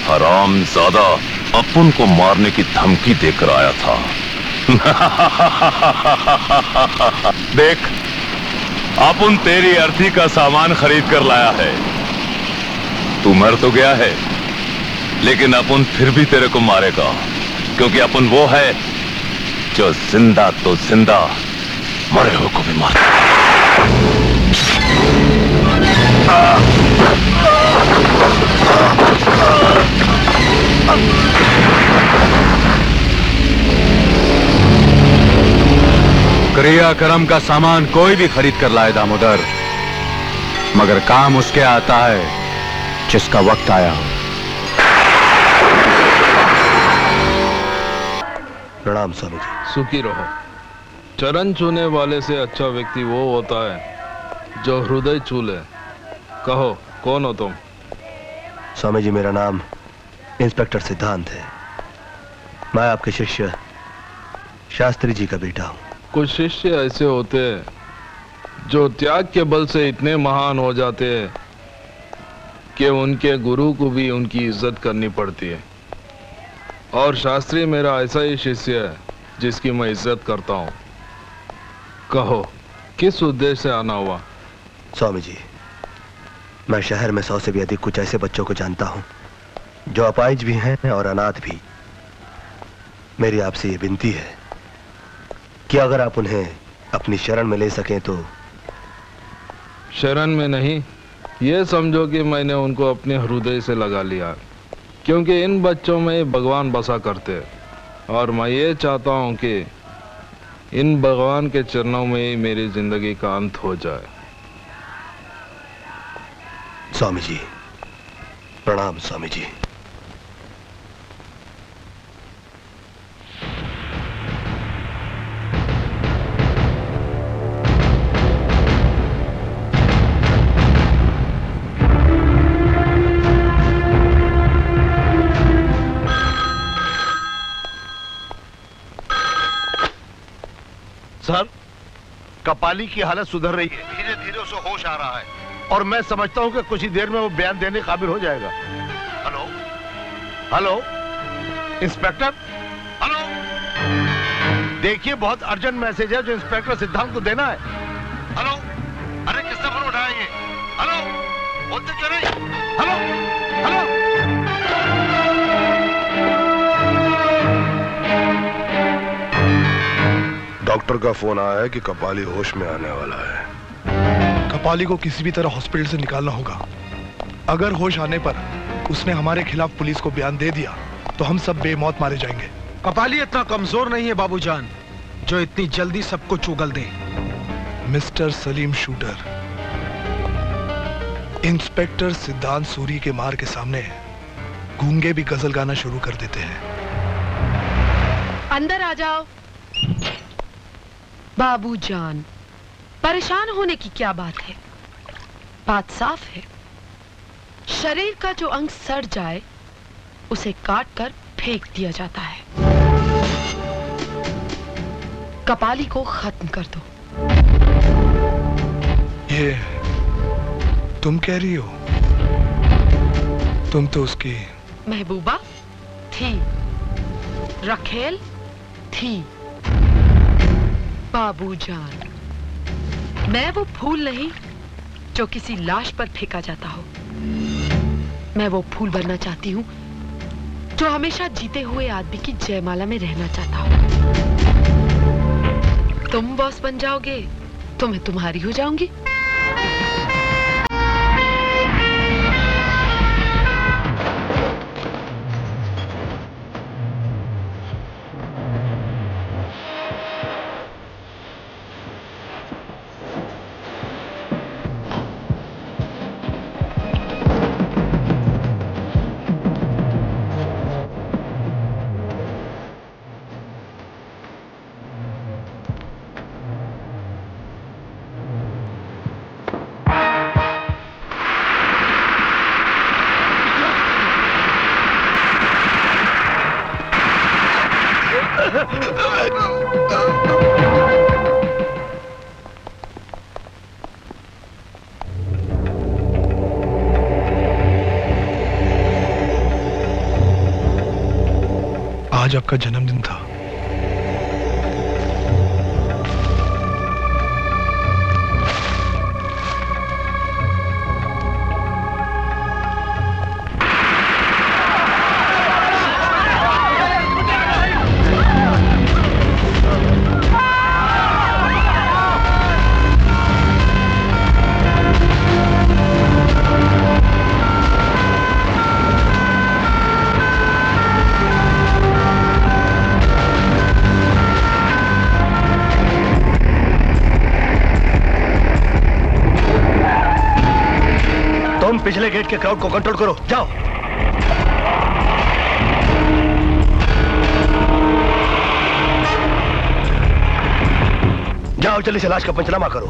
हरामजादा अपन को मारने की धमकी देकर आया था। देख, अपन तेरी अर्थी का सामान खरीद कर लाया है। तू मर तो गया है, लेकिन अपन फिर भी तेरे को मारेगा, क्योंकि अपन वो है जो जिंदा तो जिंदा, मरे हुए को भी मारता। क्रियाक्रम का सामान कोई भी खरीद कर लाए दामोदर, मगर काम उसके आता है जिसका वक्त आया हो। प्रणाम स्वामी जी। सुखी रहो। चरण छूने वाले से अच्छा व्यक्ति वो होता है जो हृदय छू ले। कहो, कौन हो तुम? स्वामी जी, मेरा नाम इंस्पेक्टर सिद्धांत है। मैं आपके शिष्य शास्त्री जी का बेटा हूं। कुछ शिष्य ऐसे होते हैं जो त्याग के बल से इतने महान हो जाते हैं कि उनके गुरु को भी उनकी इज्जत करनी पड़ती है। और शास्त्री मेरा ऐसा ही शिष्य है जिसकी मैं इज्जत करता हूं। कहो, किस उद्देश्य से आना हुआ? स्वामी जी, मैं शहर में 100 से भी अधिक कुछ ऐसे बच्चों को जानता हूं जो अपाहिज भी हैं और अनाथ भी। मेरी आपसे ये विनती है कि अगर आप उन्हें अपनी शरण में ले सकें तो। शरण में नहीं, ये समझो कि मैंने उनको अपने हृदय से लगा लिया, क्योंकि इन बच्चों में भगवान बसा करते हैं और मैं ये चाहता हूं कि इन भगवान के चरणों में ही मेरी जिंदगी का अंत हो जाए। स्वामी जी, प्रणाम स्वामी जी। सर, कपाली की हालत सुधर रही है, धीरे धीरे उसे होश आ रहा है और मैं समझता हूं कि कुछ ही देर में वो बयान देने काबिल हो जाएगा। हेलो हेलो इंस्पेक्टर, हेलो, देखिए बहुत अर्जेंट मैसेज है जो इंस्पेक्टर सिद्धांत को देना है। हेलो, अरे किसने फोन उठाया ये? हेलो, बोलते क्यों नहीं? Hello hello. डॉक्टर का फोन आया है कि कपाली होश में आने वाला है। कपाली को किसी भी तरह हॉस्पिटल से निकालना होगा। अगर होश आने पर उसने हमारे खिलाफ पुलिस को बयान दे दिया तो हम सब बेमौत मारे जाएंगे। कपाली इतना कमजोर नहीं है बाबूजान जो इतनी जल्दी सबको चुगल दे। मिस्टर सलीम शूटर, इंस्पेक्टर सिद्धांत सूरी के मार के सामने गूंगे भी गजल गाना शुरू कर देते हैं। अंदर आ जाओ। बाबूजान, परेशान होने की क्या बात है? बात साफ है। शरीर का जो अंग सड़ जाए उसे काट कर फेंक दिया जाता है। कपाली को खत्म कर दो। ये तुम कह रही हो? तुम तो उसकी महबूबा थी, रखेल थी। बाबूजान, मैं वो फूल नहीं जो किसी लाश पर फेंका जाता हो। मैं वो फूल बनना चाहती हूँ जो हमेशा जीते हुए आदमी की जयमाला में रहना चाहता हो। तुम बॉस बन जाओगे तो मैं तुम्हारी हो जाऊंगी। आज आपका जन्मदिन था। पिछले गेट के क्राउड को कंट्रोल करो, जाओ। जाओ जल्दी से लाश का पंचनामा करो।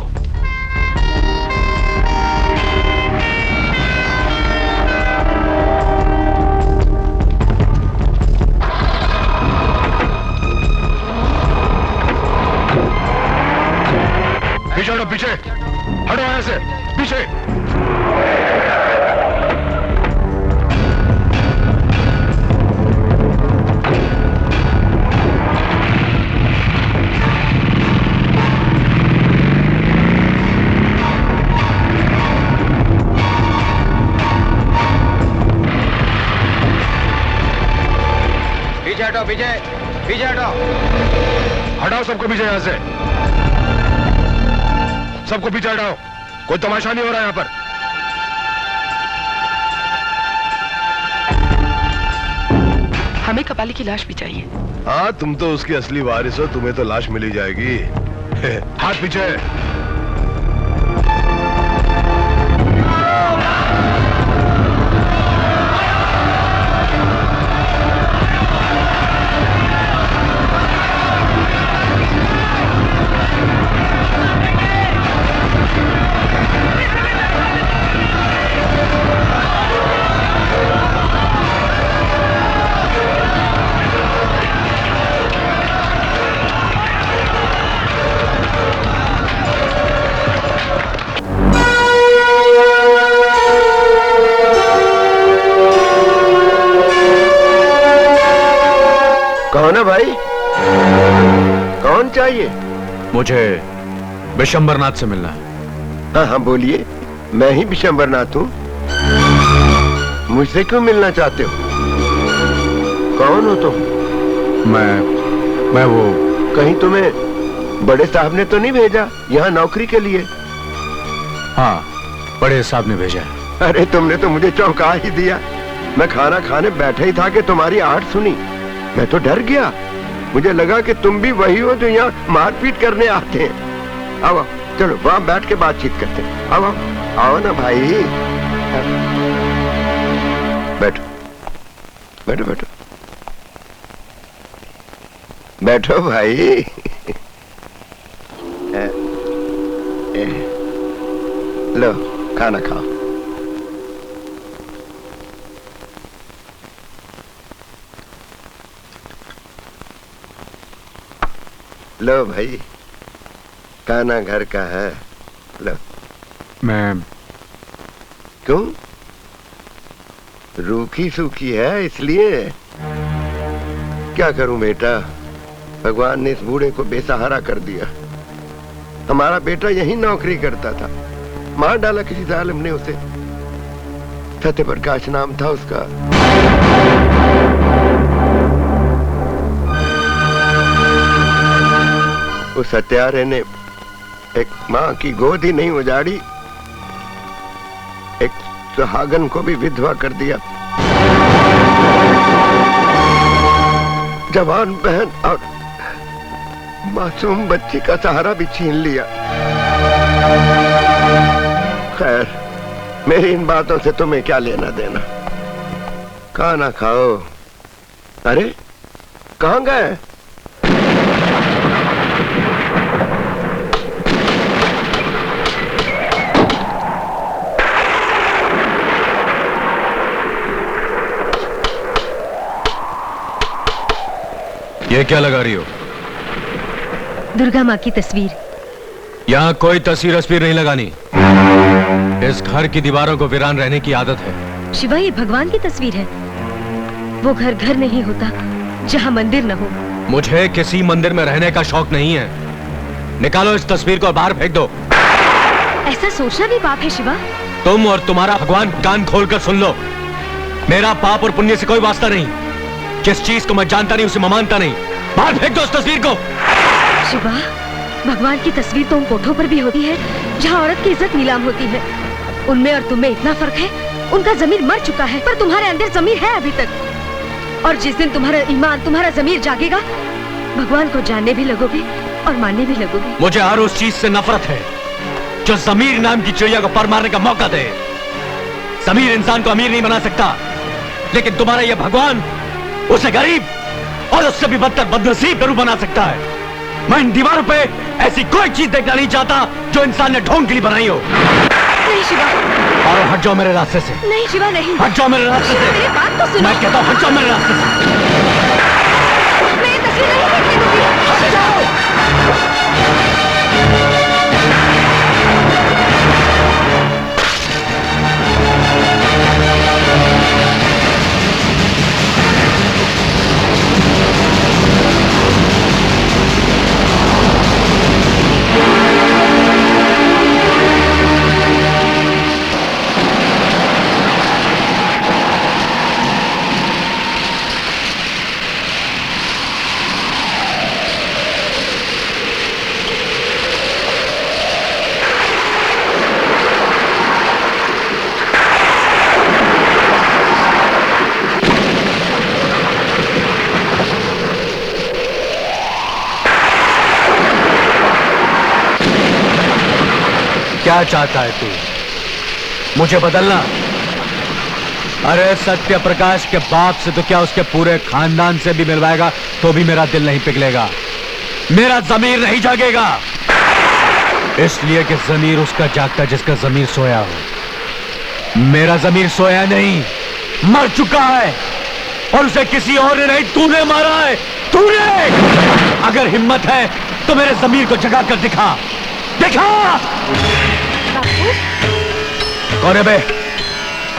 पीछे हटो, पीछे हटो, यहाँ से पीछे। पीछे पीछे हटाओ, हटाओ सबको पीछे, यहाँ से सबको पीछे हटाओ। कोई तमाशा नहीं हो रहा यहाँ पर। हमें कपाली की लाश भी चाहिए। हाँ, तुम तो उसकी असली वारिस हो, तुम्हें तो लाश मिली जाएगी। हाथ पीछे। कौन है भाई? कौन चाहिए? मुझे विशंबरनाथ से मिलना है। हाँ हाँ बोलिए, मैं ही विशंबरनाथ हूँ। मुझसे क्यों मिलना चाहते हो? कौन हो तुम? मैं वो कहीं तुम्हें बड़े साहब ने तो नहीं भेजा यहाँ नौकरी के लिए? हाँ, बड़े साहब ने भेजा है। अरे तुमने तो मुझे चौंका ही दिया। मैं खाना खाने बैठा ही था कि तुम्हारी आहट सुनी। मैं तो डर गया, मुझे लगा कि तुम भी वही हो जो यहाँ मारपीट करने आते हैं। आओ चलो वहां बैठ के बातचीत करते हैं। आओ आओ ना भाई, बैठो बैठो बैठो बैठो भाई। लो खाना खाओ। लो भाई, खाना घर का है, लो। मैं क्यों? रूखी सूखी है इसलिए? क्या करूं बेटा, भगवान ने इस बूढ़े को बेसहारा कर दिया। हमारा बेटा यहीं नौकरी करता था, मार डाला किसी जालिम ने उसे। सत्यप्रकाश नाम था उसका। उस हत्यारे ने एक माँ की गोद ही नहीं उजाड़ी, एक सुहागन को भी विधवा कर दिया। जवान बहन और मासूम बच्ची का सहारा भी छीन लिया। खैर, मेरी इन बातों से तुम्हें क्या लेना देना। खाना खाओ। अरे कहाँ गए? ये क्या लगा रही हो? दुर्गा माँ की तस्वीर। यहाँ कोई तस्वीर नहीं लगानी। इस घर की दीवारों को वीरान रहने की आदत है। शिवा, ये भगवान की तस्वीर है। वो घर घर नहीं होता जहाँ मंदिर न हो। मुझे किसी मंदिर में रहने का शौक नहीं है। निकालो इस तस्वीर को और बाहर फेंक दो। ऐसा सोचना भी पाप है शिवा। तुम और तुम्हारा भगवान कान खोलकर सुन लो। मेरा पाप और पुण्य से कोई वास्ता नहीं। जिस चीज को मैं जानता नहीं उसे मैं मानता नहीं। बाहर फेंक दो उस तस्वीर को। शिवा, भगवान की तस्वीर तो उन कोठों पर भी होती है जहाँ औरत की इज्जत नीलाम होती है। उनमें और तुम में इतना फर्क है, उनका जमीर मर चुका है पर तुम्हारे अंदर जमीर है अभी तक। और जिस दिन तुम्हारा ईमान, तुम्हारा जमीर जागेगा, भगवान को जानने भी लगोगे और मानने भी लगोगे। मुझे हर उस चीज से नफरत है जो जमीर नाम की चिड़िया को पर मारने का मौका दे। जमीर इंसान को अमीर नहीं बना सकता, लेकिन तुम्हारा यह भगवान उसे गरीब और उससे भी बदतर बदनसीब जरूर बना सकता है। मैं इन दीवारों पे ऐसी कोई चीज देखना नहीं चाहता जो इंसान ने ढोंग के लिए बनाई हो। नहीं शिवा। और हट जाओ मेरे रास्ते से। नहीं शिवा, नहीं। हट जाओ मेरे रास्ते से। मेरी बात तो सुनो। मैं कहता हूँ हट जाओ मेरे रास्ते से। मैं ये तस्वीर नहीं देखने दूंगी। हट जाओ। क्या चाहता है तू? मुझे बदलना? अरे सत्य प्रकाश के बाप से तो क्या उसके पूरे खानदान से भी मिलवाएगा तो भी मेरा दिल नहीं पिघलेगा, मेरा जमीर नहीं जागेगा। इसलिए कि जमीर उसका जागता जिसका जमीर सोया हो। मेरा जमीर सोया नहीं, मर चुका है और उसे किसी और ने नहीं, तूने मारा है। तूने। अगर हिम्मत है तो मेरे जमीर को जगा कर दिखा। दिखा। कौन है बे?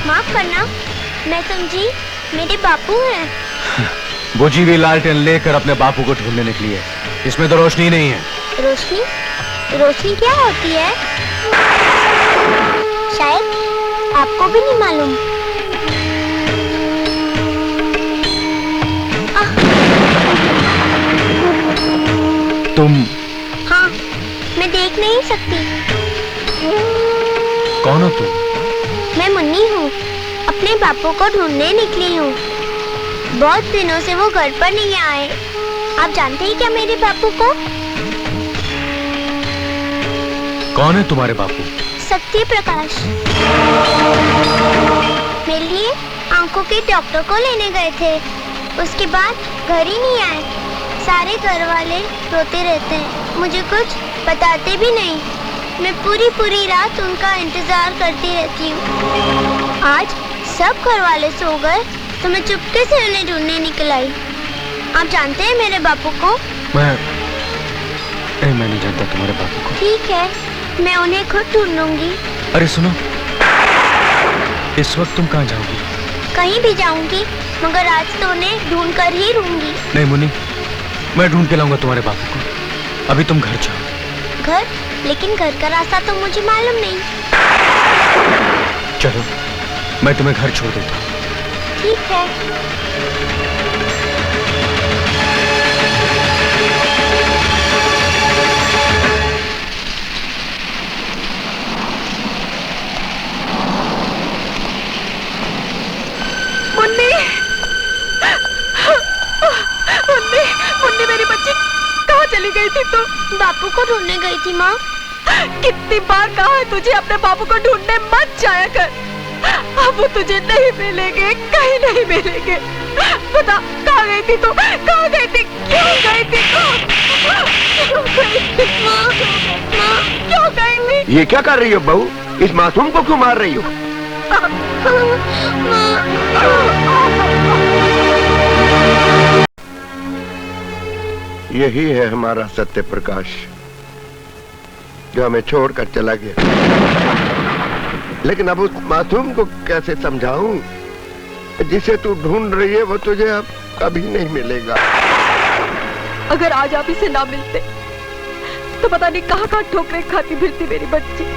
माफ करना, मैं समझी मेरे बापू हैं। बुझी हुई लालटेन लेकर अपने बापू को ढूंढने निकली है। इसमें तो रोशनी नहीं है। रोशनी? रोशनी क्या होती है? शायद आपको भी नहीं मालूम। तुम? हाँ, मैं देख नहीं सकती। कौन हो तुम? मैं मुन्नी हूँ, अपने बापू को ढूंढने निकली हूँ। बहुत दिनों से वो घर पर नहीं आए। आप जानते हैं क्या मेरे बापू को? कौन है तुम्हारे बापू? सत्य प्रकाश। मेरे लिए आंखों के डॉक्टर को लेने गए थे, उसके बाद घर ही नहीं आए। सारे घर वाले रोते रहते हैं, मुझे कुछ बताते भी नहीं। मैं पूरी रात उनका इंतजार करती रहती हूँ। आज सब घर वाले सो गए तो मैं चुपके से उन्हें ढूंढने निकल आई। आप जानते हैं मेरे बापू को? मैं नहीं जानता तुम्हारे बापू को। ठीक है, मैं उन्हें खुद ढूंढूंगी। अरे सुनो, इस वक्त तुम कहाँ जाओगी? कहीं भी जाऊंगी, मगर आज तो उन्हें ढूंढ कर ही रहूंगी। नहीं मुन्नी, मैं ढूंढ के लाऊंगा तुम्हारे बापू को। अभी तुम घर जाओ। घर? लेकिन घर का रास्ता तो मुझे मालूम नहीं। चलो, मैं तुम्हें घर छोड़ देता हूँ। ठीक है। मुन्नी, मुन्नी, मुन्नी मेरी बच्ची, कहाँ चली गई थी तू? बापू को ढूंढने गई थी माँ। कितनी बार कहा है तुझे अपने बापू को ढूंढने मत जाया कर। अब वो तुझे नहीं मिलेंगे, कहीं नहीं मिलेंगे। बता, कहाँ गई थी तू? कहाँ गई थी? क्यों गई थी तू? क्यों गई थी? क्यों गई थी? ये क्या कर रही हो बहू? इस मासूम को क्यों मार रही हो? यही है हमारा सत्य प्रकाश, जो हमें छोड़कर चला गया। लेकिन अब उस मासूम को कैसे समझाऊं? जिसे तू ढूंढ रही है वो तुझे अब कभी नहीं मिलेगा। अगर आज आप इसे ना मिलते तो पता नहीं कहाँ कहाँ ठोकरें खाती फिरती मेरी बच्ची।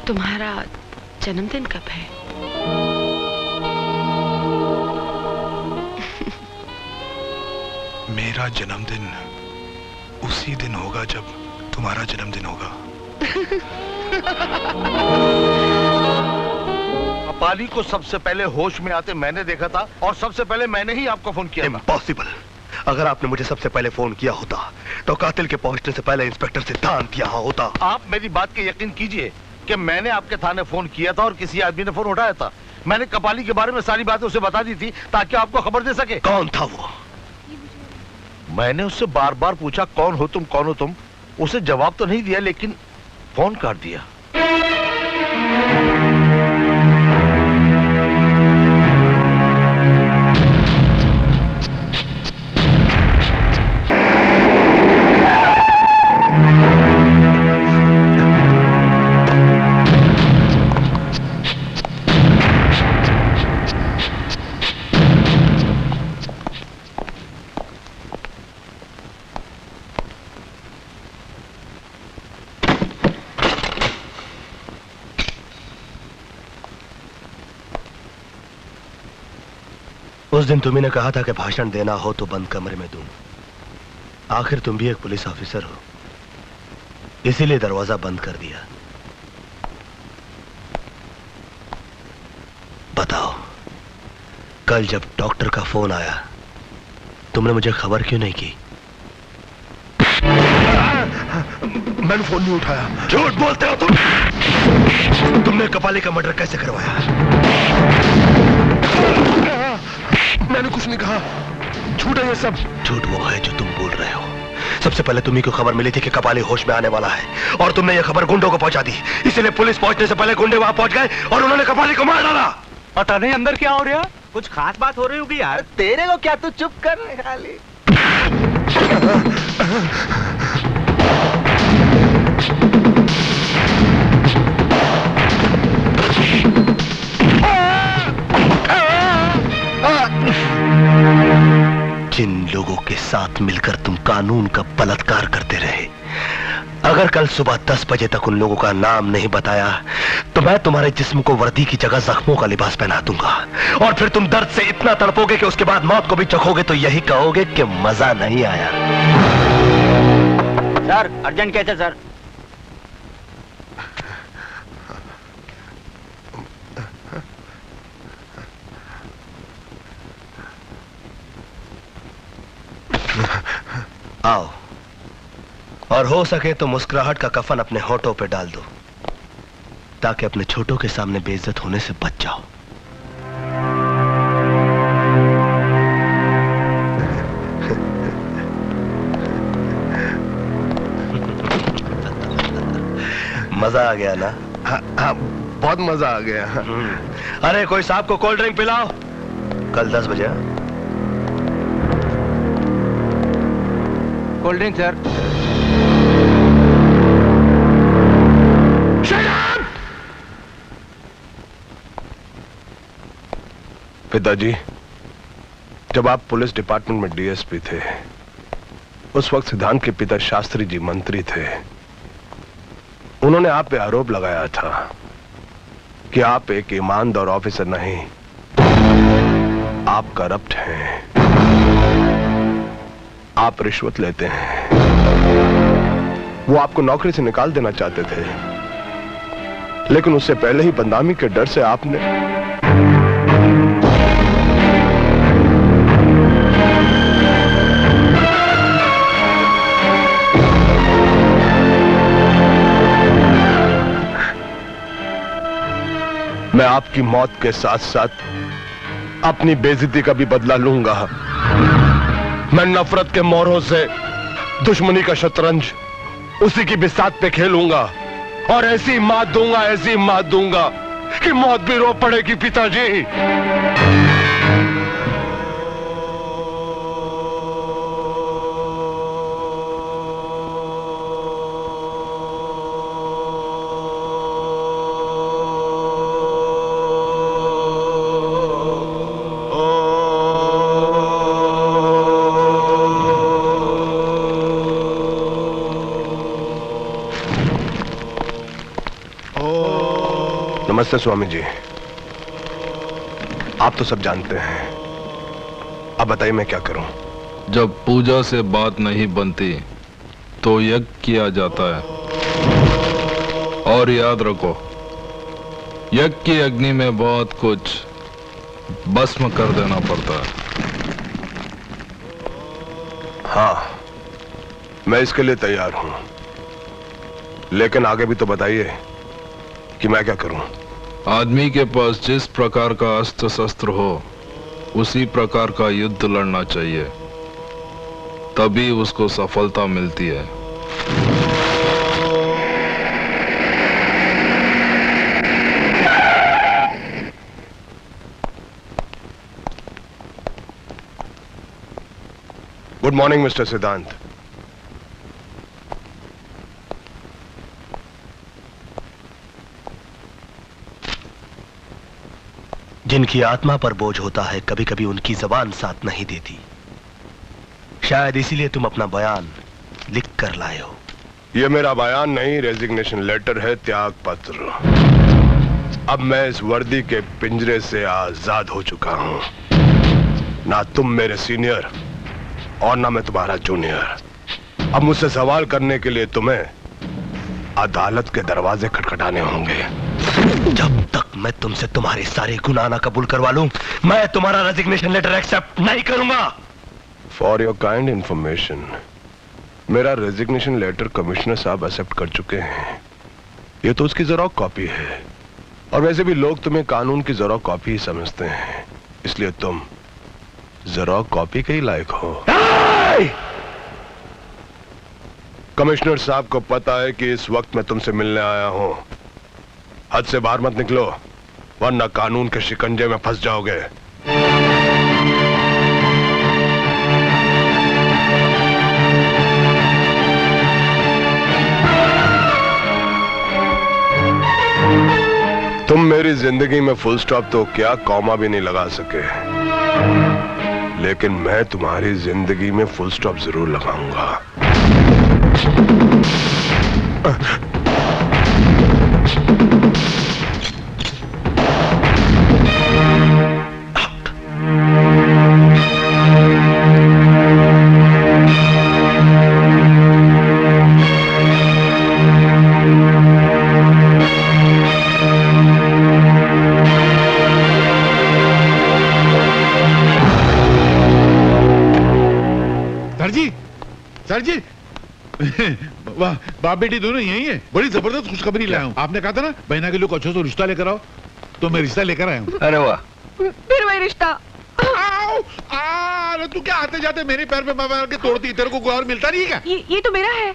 तुम्हारा जन्मदिन कब है? मेरा जन्मदिन उसी दिन होगा जब तुम्हारा जन्मदिन होगा। कपाली को सबसे पहले होश में आते मैंने देखा था और सबसे पहले मैंने ही आपको फोन किया। इम्पॉसिबल। अगर आपने मुझे सबसे पहले फोन किया होता तो कातिल के पहुंचने से पहले इंस्पेक्टर सिद्धांत यहाँ होता। आप मेरी बात के यकीन कीजिए कि मैंने आपके थाने फोन किया था और किसी आदमी ने फोन उठाया था। मैंने कपाली के बारे में सारी बातें उसे बता दी थी ताकि आपको खबर दे सके। कौन था वो? मैंने उससे बार बार पूछा कौन हो तुम, कौन हो तुम। उसे जवाब तो नहीं दिया लेकिन फोन काट दिया। उस दिन तुम्ही ने कहा था कि भाषण देना हो तो बंद कमरे में दूं। आखिर तुम भी एक पुलिस ऑफिसर हो, इसीलिए दरवाजा बंद कर दिया। बताओ, कल जब डॉक्टर का फोन आया तुमने मुझे खबर क्यों नहीं की? मैंने फोन नहीं उठाया। झूठ बोलते हो तुम। तुमने कपाली का मर्डर कैसे करवाया? मैंने कुछ नहीं कहा। झूठ है ये सब। झूठ वो है जो तुम बोल रहे हो। सबसे पहले तुम्ही को खबर मिली थी कि कपाली होश में आने वाला है और तुमने ये खबर गुंडों को पहुंचा दी। इसलिए पुलिस पहुंचने से पहले गुंडे वहां पहुंच गए और उन्होंने कपाली को मार डाला। पता नहीं अंदर क्या हो रहा। कुछ खास बात हो रही होगी यार। तेरे को क्या, तू चुप कर खाली। जिन लोगों के साथ मिलकर तुम कानून का बलात्कार करते रहे, अगर कल सुबह 10 बजे तक उन लोगों का नाम नहीं बताया तो मैं तुम्हारे जिस्म को वर्दी की जगह जख्मों का लिबास पहना दूंगा और फिर तुम दर्द से इतना तड़पोगे कि उसके बाद मौत को भी चखोगे तो यही कहोगे कि मजा नहीं आया। सर अर्जेंट कैसे सर? आओ, और हो सके तो मुस्कुराहट का कफन अपने होठों पे डाल दो, ताकि अपने छोटों के सामने बेइज्जत होने से बच जाओ। मजा आ गया ना? हाँ, बहुत मजा आ गया। अरे कोई साहब को कोल्ड ड्रिंक पिलाओ। कल 10 बजे। Cold drink sir. पिताजी, जब आप पुलिस डिपार्टमेंट में डीएसपी थे, उस वक्त सिद्धांत के पिता शास्त्री जी मंत्री थे। उन्होंने आप पे आरोप लगाया था कि आप एक ईमानदार ऑफिसर नहीं, आप करप्ट हैं, आप रिश्वत लेते हैं। वो आपको नौकरी से निकाल देना चाहते थे, लेकिन उससे पहले ही बदनामी के डर से आपने मैं आपकी मौत के साथ साथ अपनी बेइज्जती का भी बदला लूंगा। मैं नफरत के मोहरों से दुश्मनी का शतरंज उसी की बिसात पे खेलूंगा और ऐसी मात दूंगा कि मौत भी रो पड़ेगी पिताजी। नमस्ते स्वामी जी, आप तो सब जानते हैं, अब बताइए मैं क्या करूं? जब पूजा से बात नहीं बनती तो यज्ञ किया जाता है, और याद रखो यज्ञ की अग्नि में बहुत कुछ भस्म कर देना पड़ता है। हाँ, मैं इसके लिए तैयार हूं, लेकिन आगे भी तो बताइए कि मैं क्या करूं? आदमी के पास जिस प्रकार का अस्त्र शस्त्र हो उसी प्रकार का युद्ध लड़ना चाहिए, तभी उसको सफलता मिलती है। गुड मॉर्निंग मिस्टर सिद्धांत। जिनकी आत्मा पर बोझ होता है, कभी कभी उनकी जबान साथ नहीं देती। शायद इसीलिए तुम अपना बयान लिख कर लाए हो। यह मेरा बयान नहीं, रेजिग्नेशन लेटर है, त्याग पत्र। अब मैं इस वर्दी के पिंजरे से आजाद हो चुका हूं। ना तुम मेरे सीनियर और ना मैं तुम्हारा जूनियर। अब मुझसे सवाल करने के लिए तुम्हें अदालत के दरवाजे खटखटाने होंगे। जब तक मैं तुमसे तुम्हारे सारे गुनाह ना कबूल करवा लूं, मैं तुम्हारा रेजिग्नेशन लेटर एक्सेप्ट नहीं करूंगा। फॉर योर काइंड इंफॉर्मेशन, मेरा रेजिग्नेशन लेटर कमिश्नर साहब एक्सेप्ट कर चुके हैं। ये तो उसकी ज़ेरॉक्स कॉपी है, और वैसे भी लोग तुम्हें कानून की ज़ेरॉक्स कॉपी ही समझते हैं, इसलिए तुम ज़ेरॉक्स कॉपी के ही लायक हो। कमिश्नर साहब को पता है कि इस वक्त मैं तुमसे मिलने आया हूं। हद से बाहर मत निकलो, वरना कानून के शिकंजे में फंस जाओगे। तुम मेरी जिंदगी में फुल स्टॉप तो क्या, कॉमा भी नहीं लगा सके, लेकिन मैं तुम्हारी जिंदगी में फुल स्टॉप जरूर लगाऊंगा। सर जी वाह, बाप बेटी दोनों यही है। बड़ी जबरदस्त खुशखबरी लाया हूँ। आपने कहा था ना बहना के लोग अच्छे से रिश्ता लेकर आओ, तो मैं रिश्ता लेकर आया हूँ। अरे वाह, फिर वही रिश्ता। अरे तू क्या आते जाते मेरे पैर पे मार के तोड़ती, तेरे को कोई और मिलता नहीं क्या? ये तो मेरा है।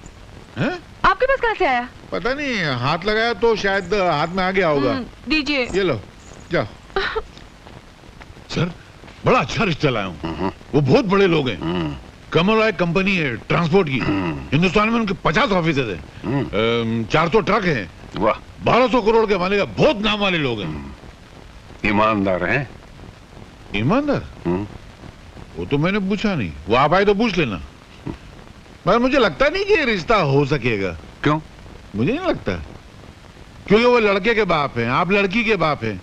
आपके पास कहाँ से आया? पता नहीं, हाथ लगाया तो शायद हाथ में आ गया होगा। दीजिए। ये लो, जाओ। सर, बड़ा अच्छा रिश्ता लाया हूँ। वो बहुत बड़े लोग हैं। कमल रॉय कंपनी है ट्रांसपोर्ट की। हिंदुस्तान में उनके 50 ऑफिस है, 400 ट्रक हैं। वाह, 1200 करोड़ के मालिक, बहुत नाम वाले लोग हैं। ईमानदार हैं? ईमानदार? वो तो मैंने पूछा नहीं, वो आप आए तो पूछ लेना। मगर मुझे लगता नहीं कि ये रिश्ता हो सकेगा। क्यों? मुझे नहीं लगता, क्योंकि वो लड़के के बाप हैं, आप लड़की के बाप हैं,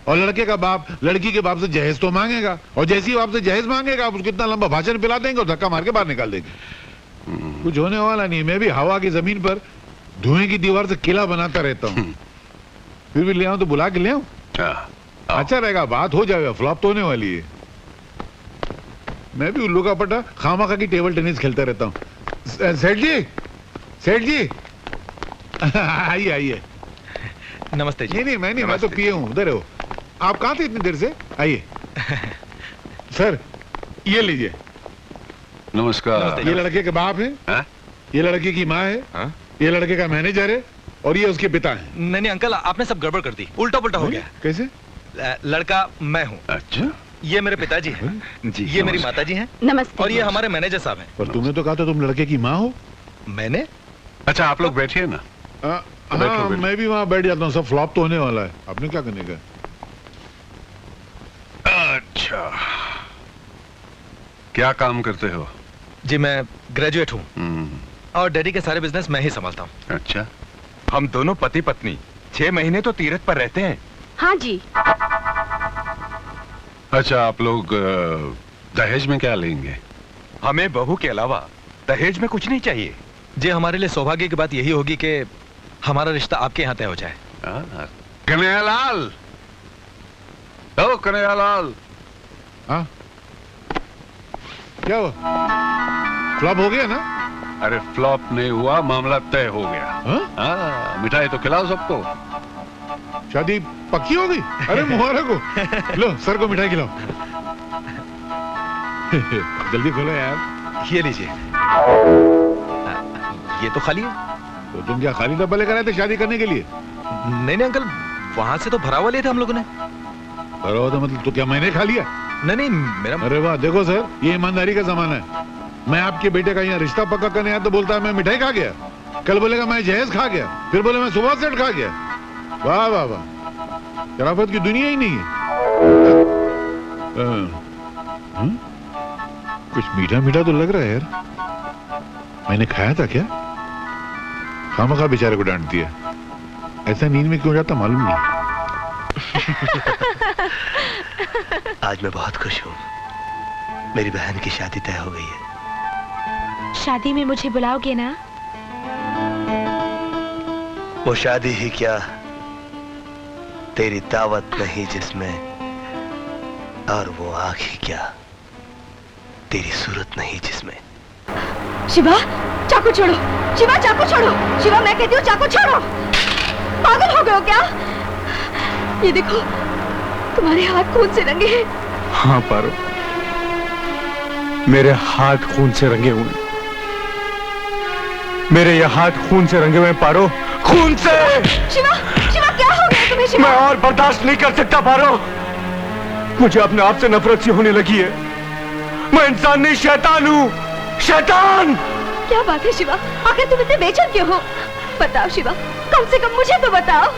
और लड़के का बाप लड़की के बाप से जहेज तो मांगेगा, और जैसे ही बाप से जहेज मांगेगा आप उसको इतना लंबा भाषण पिला देंगे और धक्का मार के बाहर निकाल देंगे। कुछ होने वाला नहीं। मैं भी हवा की जमीन पर धुएं की दीवार से किला बनाता रहता हूँ। फिर भी ले आऊं तो बुला के ले आऊं? अच्छा रहेगा, बात हो जाएगा, फ्लॉप तो होने वाली है। मैं भी उल्लू का पट्टा खामा की टेबल टेनिस खेलता रहता हूँ। सेठ जी, सेठ जी आइए आइए। नमस्ते जी। नहीं मैं नहीं, मैं तो पिए हूँ। उधर हो आप, कहाँ थे इतनी देर से? आइए सर, ये लीजिए। नमस्कार। ये लड़के के बाप है, ये लड़की की माँ है, ये लड़के का मैनेजर है, और ये उसके पिता है। नहीं अंकल, आपने सब गड़बड़ कर दी, उल्टा पुल्टा हो गया। कैसे? लड़का मैं हूँ। अच्छा, ये मेरे पिताजी हैं जी, ये मेरी माताजी हैं। नमस्ते। और ये हमारे मैनेजर साहब हैं। पर तुमने तो कहा था तुम लड़के की माँ हो। मैंने? अच्छा, आप लोग बैठिए ना। हाँ, मैं भी वहाँ बैठ जाता हूँ, सब फ्लॉप तो होने वाला है। आपने क्या करने का? अच्छा, क्या काम करते हो? जी मैं ग्रेजुएट हूँ, और डैडी के सारे बिजनेस मैं ही संभालता हूँ। अच्छा, हम दोनों पति पत्नी 6 महीने तो तीरथ पर रहते हैं। हाँ जी। अच्छा, आप लोग दहेज में क्या लेंगे? हमें बहू के अलावा दहेज में कुछ नहीं चाहिए। जी हमारे लिए सौभाग्य की बात यही होगी कि हमारा रिश्ता आपके यहाँ तय हो जाए। कन्हैयालाल, ओ कन्हैयालाल। हाँ, क्या हुआ? फ्लॉप हो गया ना? अरे फ्लॉप नहीं हुआ, मामला तय हो गया। हाँ, मिठाई तो खिलाओ सबको। शादी पक्की हो गई? अरे मुबारक हो। लो सर को मिठाई खिलाओ। जल्दी खोलो यार। ये लीजिए। ये तो खाली है। तो तुम क्या खाली डब्बा लेकर आए थे शादी करने के लिए? नहीं अंकल, वहां से तो भरा हुआ लिए थे हम लोगों ने। भरा हुआ तो मतलब तो क्या मैंने खा लिया? नहीं मेरा। अरे वाह, देखो सर, ये ईमानदारी का जमाना है। मैं आपके बेटे का यहाँ रिश्ता पक्का करने आया तो बोलता है मैं मिठाई खा गया, कल बोलेगा मैं जहेज खा गया, फिर बोले मैं सुबह सेट खा गया। वाह वाह वाह, शराफत की दुनिया ही नहीं है। कुछ मीठा मीठा तो लग रहा है यार। मैंने खाया था क्या? खामखा बेचारे को डांट दिया। ऐसा नींद में क्यों जाता मालूम नहीं। आज मैं बहुत खुश हूँ, मेरी बहन की शादी तय हो गई है। शादी में मुझे बुलाओगे ना? वो शादी ही क्या, तेरी दावत नहीं जिसमें, और वो आँख ही क्या, तेरी सूरत नहीं जिसमें। शिवा, चाकू छोड़ो। शिवा, चाकू छोड़ो। शिवा, मैं कहती हूँ चाकू छोड़ो। पागल हो गए हो क्या? ये देखो, तुम्हारे हाथ खून से रंगे हैं। हाँ पारो, मेरे हाथ खून से रंगे हुए। मेरे ये हाथ खून से रंगे हुए पारो, खून से। शिवा, शिवा क्या हो गया तुम्हें? शिवा, मैं और बर्दाश्त नहीं कर सकता पारो। मुझे अपने आप से नफरत सी होने लगी है। मैं इंसान नहीं, शैतान हूँ, शैतान। क्या बात है शिवा? आखिर तुम इतने बेचैन क्यों हो? बताओ शिवा, कम से कम मुझे तो बताओ।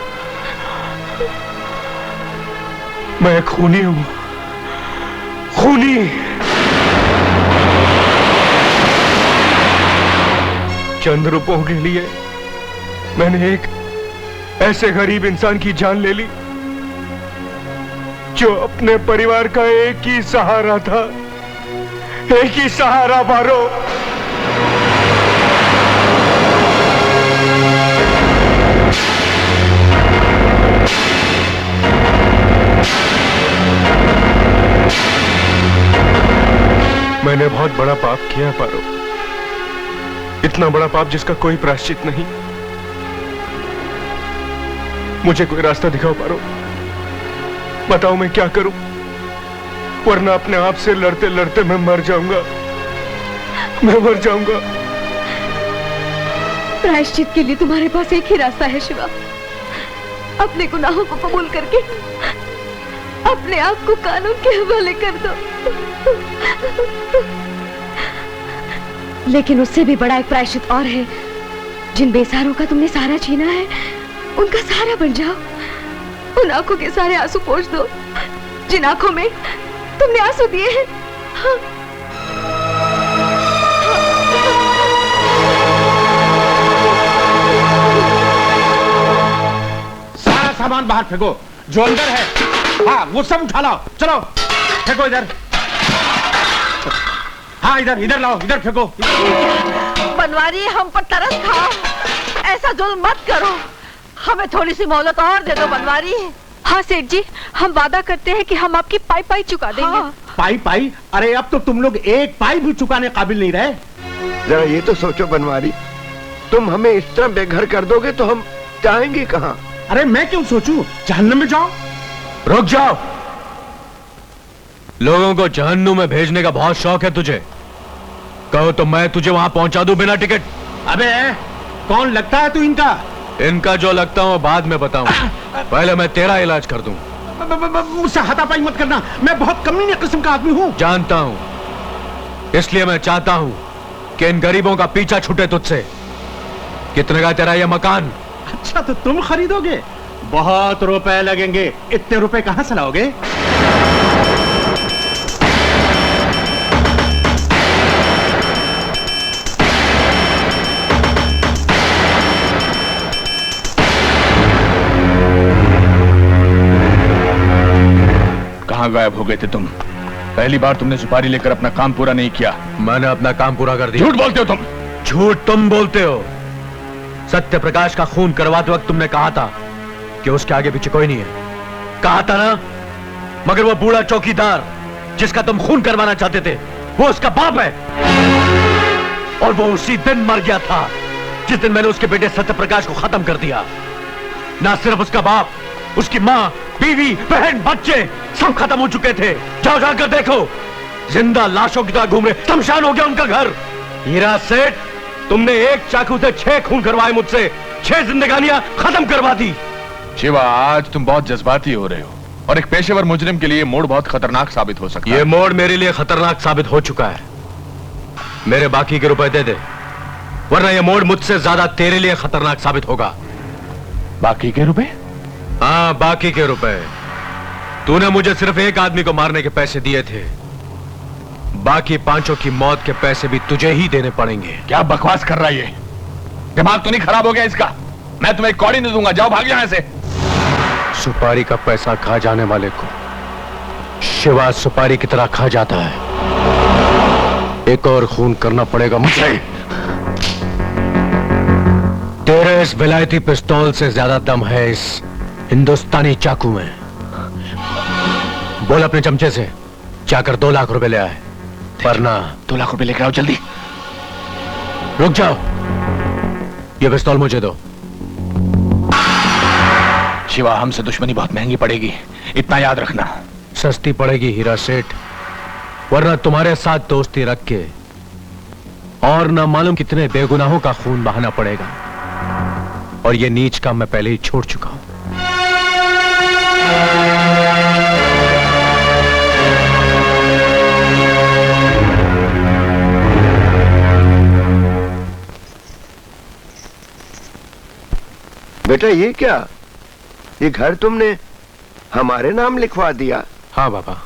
मैं खूनी हूँ, खूनी। चंद रुपयों के लिए मैंने एक ऐसे गरीब इंसान की जान ले ली जो अपने परिवार का एक ही सहारा था, एक ही सहारा पारो। मैंने बहुत बड़ा पाप किया पारो। इतना बड़ा पाप जिसका कोई प्रायश्चित नहीं। मुझे कोई रास्ता दिखाओ पारो, बताओ मैं क्या करूं, वरना अपने आप से लड़ते लड़ते मैं मर जाऊंगा, मैं मर जाऊंगा। प्रायश्चित के लिए तुम्हारे पास एक ही रास्ता है शिवा, अपने गुनाहों को कबूल करके अपने आप को कानून के हवाले कर दो। लेकिन उससे भी बड़ा एक प्रायश्चित और है। जिन बेसहारों का तुमने सहारा छीना है, उनका सहारा बन जाओ। उन आंखों के सारे आंसू पोंछ दो जिन आंखों में तुमने आंसू दिए हैं। हाँ। सारा सामान बाहर फेंको जो अंदर है। हाँ, वो सब उठा लाओ, चलो फेंको इधर। हाँ, इधर लाओ, इधर फेंको। बनवारी, हम पर तरस खाओ, ऐसा जुल्म मत करो, हमें थोड़ी सी मोहलत और दे दो बनवारी। हाँ सेठ जी, हम वादा करते हैं कि हम आपकी पाई पाई चुका देंगे। हाँ। पाई? अरे अब तो तुम लोग एक पाई भी चुकाने काबिल नहीं रहे। जरा ये तो सोचो बनवारी, तुम हमें इस तरह बेघर कर दोगे तो हम जाएंगे कहाँ? अरे मैं क्यों सोचूं, जहन्नम में जाओ। रुक जाओ, लोगों को जहन्नुम में भेजने का बहुत शौक है तुझे। कहो तो मैं तुझे वहां पहुंचा दूं बिना टिकट। अबे कौन लगता है तू इनका? इनका जो लगता हूं बाद में बताऊं, पहले मैं तेरा इलाज कर दूं। मुझसे हाथापाई मत करना, मैं बहुत कमीने किस्म का आदमी हूं। जानता हूं, इसलिए मैं चाहता हूं कि इन गरीबों का पीछा छूटे तुझसे। कितने का तेरा यह मकान? अच्छा, तो तुम खरीदोगे? बहुत रुपए लगेंगे। इतने रुपए कहां से लाओगे? कहां गायब हो गए थे तुम? पहली बार तुमने सुपारी लेकर अपना काम पूरा नहीं किया। मैंने अपना काम पूरा कर दिया। झूठ बोलते हो तुम। झूठ तुम बोलते हो। सत्य प्रकाश का खून करवाते वक्त तुमने कहा था कि उसके आगे पीछे कोई नहीं है। कहा था ना? मगर वो बूढ़ा चौकीदार जिसका तुम खून करवाना चाहते थे, वो उसका बाप है। और वो उसी दिन मर गया था जिस दिन मैंने उसके बेटे सत्य प्रकाश को खत्म कर दिया। ना सिर्फ उसका बाप, उसकी माँ, बीवी, बहन, बच्चे सब खत्म हो चुके थे। जाओ जाकर देखो, जिंदा लाशों की तरह घूम रहे, शमशान हो गया उनका घर। हीरा सेठ, तुमने एक चाकू से 6 खून करवाए मुझसे, 6 जिंदगानियां खत्म करवा दी। शिवा, आज तुम बहुत जज्बाती हो रहे हो और एक पेशेवर मुजरिम के लिए मोड़ बहुत खतरनाक साबित हो सकता है। ये मोड़ मेरे लिए खतरनाक साबित हो चुका है। मेरे बाकी के रुपए दे दे, वरना ये मोड़ मुझसे ज्यादा तेरे लिए खतरनाक साबित होगा। बाकी के रुपए? हाँ, बाकी के रुपए। तूने मुझे सिर्फ एक आदमी को मारने के पैसे दिए थे, बाकी 5 की मौत के पैसे भी तुझे ही देने पड़ेंगे। क्या बकवास कर रहा है ये? दिमाग तो नहीं खराब हो गया इसका? मैं तुम्हें एक कौड़ी नहीं दूंगा, जाओ भाग यहां से। सुपारी का पैसा खा जाने वाले को शिवा सुपारी की तरह खा जाता है। एक और खून करना पड़ेगा मुझे। तेरे इस विलायती पिस्तौल से ज्यादा दम है इस हिंदुस्तानी चाकू में। बोल अपने चमचे से जाकर 2 लाख रुपए ले आए, वरना 2 लाख रुपए लेकर आओ जल्दी। रुक जाओ, ये पिस्तौल मुझे दो। शिवा, हमसे दुश्मनी बहुत महंगी पड़ेगी, इतना याद रखना। सस्ती पड़ेगी हीरा सेठ, वरना तुम्हारे साथ दोस्ती रख के और न मालूम कितने बेगुनाहों का खून बहाना पड़ेगा। और ये नीच काम मैं पहले ही छोड़ चुका हूं। बेटा, ये क्या? ये घर तुमने हमारे नाम लिखवा दिया? हाँ बाबा।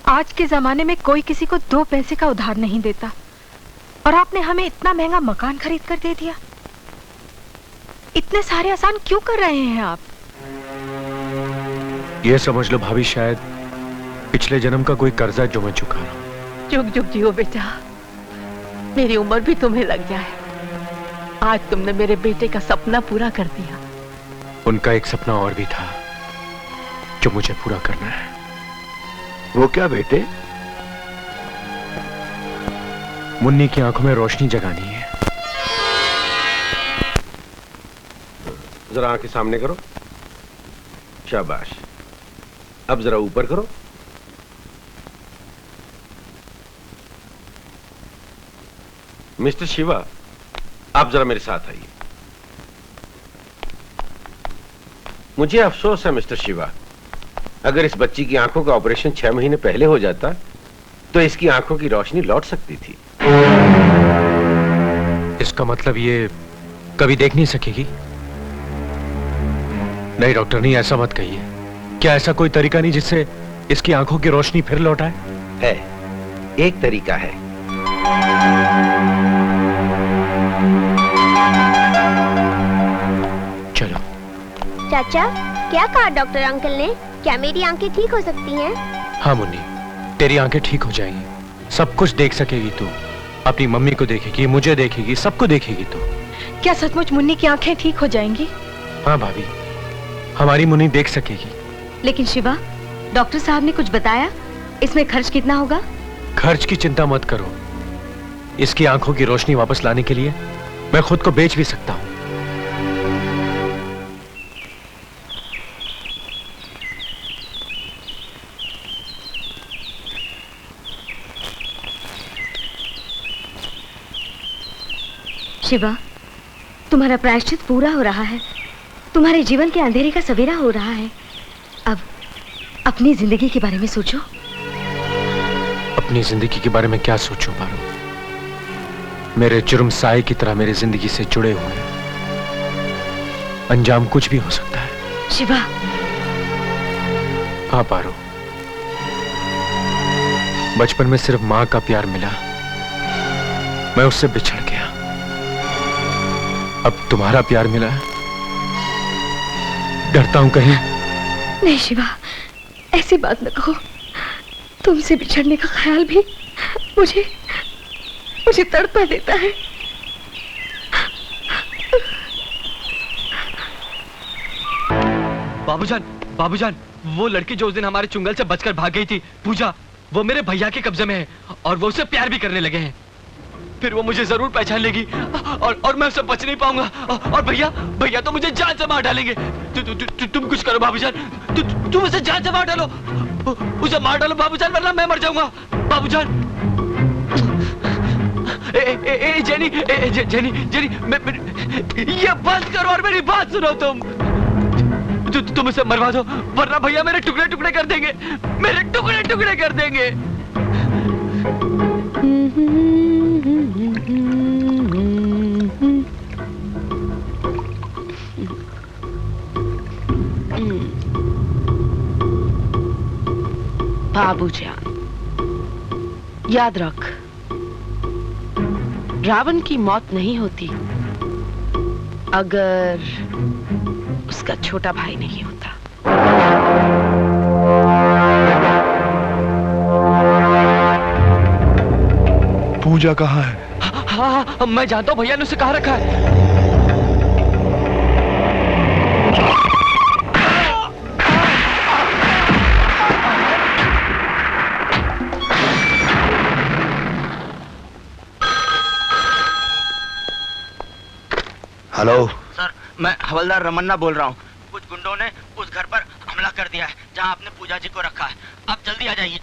आज के जमाने में कोई किसी को 2 पैसे का उधार नहीं देता, और आपने हमें इतना महंगा मकान खरीद कर दे दिया। इतने सारे आसान क्यों कर रहे हैं आप? ये समझ लो भाभी, शायद पिछले जन्म का कोई कर्जा जो मैं चुका रहा हूं। जुग जुग जियो बेटा, मेरी उम्र भी तुम्हें लग जाए। आज तुमने मेरे बेटे का सपना पूरा कर दिया। उनका एक सपना और भी था जो मुझे पूरा करना है। वो क्या बेटे? मुन्नी की आंखों में रोशनी जगानी है। जरा आंखें सामने करो, शाबाश। अब जरा ऊपर करो। मिस्टर शिवा, आप जरा मेरे साथ आइए। मुझे अफसोस है मिस्टर शिवा, अगर इस बच्ची की आंखों का ऑपरेशन 6 महीने पहले हो जाता तो इसकी आंखों की रोशनी लौट सकती थी। इसका मतलब ये कभी देख नहीं सकेगी? नहीं डॉक्टर, नहीं, ऐसा मत कहिए। क्या ऐसा कोई तरीका नहीं जिससे इसकी आंखों की रोशनी फिर लौट आए? है, एक तरीका है। चलो। चाचा, क्या कहा डॉक्टर अंकल ने? क्या मेरी आंखें ठीक हो सकती हैं? हाँ मुन्नी, तेरी आंखें ठीक हो जाएंगी। सब कुछ देख सकेगी तू। अपनी मम्मी को देखेगी, मुझे देखेगी, सबको देखेगी तू। क्या सचमुच मुन्नी की आंखें ठीक हो जाएंगी? हाँ भाभी, हमारी मुन्नी देख सकेगी। लेकिन शिवा, डॉक्टर साहब ने कुछ बताया? इसमें खर्च कितना होगा? खर्च की चिंता मत करो। इसकी आंखों की रोशनी वापस लाने के लिए मैं खुद को बेच भी सकता हूँ। शिवा, तुम्हारा प्रायश्चित पूरा हो रहा है। तुम्हारे जीवन के अंधेरे का सवेरा हो रहा है। अब अपनी जिंदगी के बारे में सोचो। अपनी जिंदगी के बारे में क्या सोचूं पारो? मेरे जुर्म साए की तरह मेरी जिंदगी से जुड़े हुए हैं। अंजाम कुछ भी हो सकता है। शिवा। हाँ पारो, बचपन में सिर्फ माँ का प्यार मिला, मैं उससे बिछड़ गया। अब तुम्हारा प्यार मिला है, डरता हूं कहीं। नहीं शिवा, ऐसी बात न कहो। तुमसे बिछड़ने का ख्याल भी मुझे तड़पा देता है। बाबूजान, वो लड़की जो उस दिन हमारे चुंगल से बचकर भाग गई थी, पूजा, वो मेरे भैया के कब्जे में है और वो उससे प्यार भी करने लगे हैं। फिर वो मुझे जरूर पहचान लेगी और मैं उससे बच नहीं पाऊंगा। और भैया तो मुझे जान से मार डालेंगे। तुम कुछ करो बाबूजान, तुम उसे जान से मार डालो, उसे मार डालो बाबूजान, वरना मैं मर जाऊंगा। बाबूजान, जेनी, ये बंद करो और मेरी बात सुनो। तुम उसे मरवा दो, वरना भैया मेरे टुकड़े टुकड़े कर देंगे, मेरे टुकड़े टुकड़े कर देंगे। बाबूजान, याद रख, रावण की मौत नहीं होती अगर उसका छोटा भाई नहीं होता। पूजा कहाँ है? हाँ, मैं जानता हूँ, भैया ने उसे कहाँ रखा है। हेलो सर, मैं हवलदार रमन्ना बोल रहा हूँ। कुछ गुंडों ने उस घर पर हमला कर दिया है जहाँ आपने पूजा जी को रखा है। आप जल्दी आ जाइए।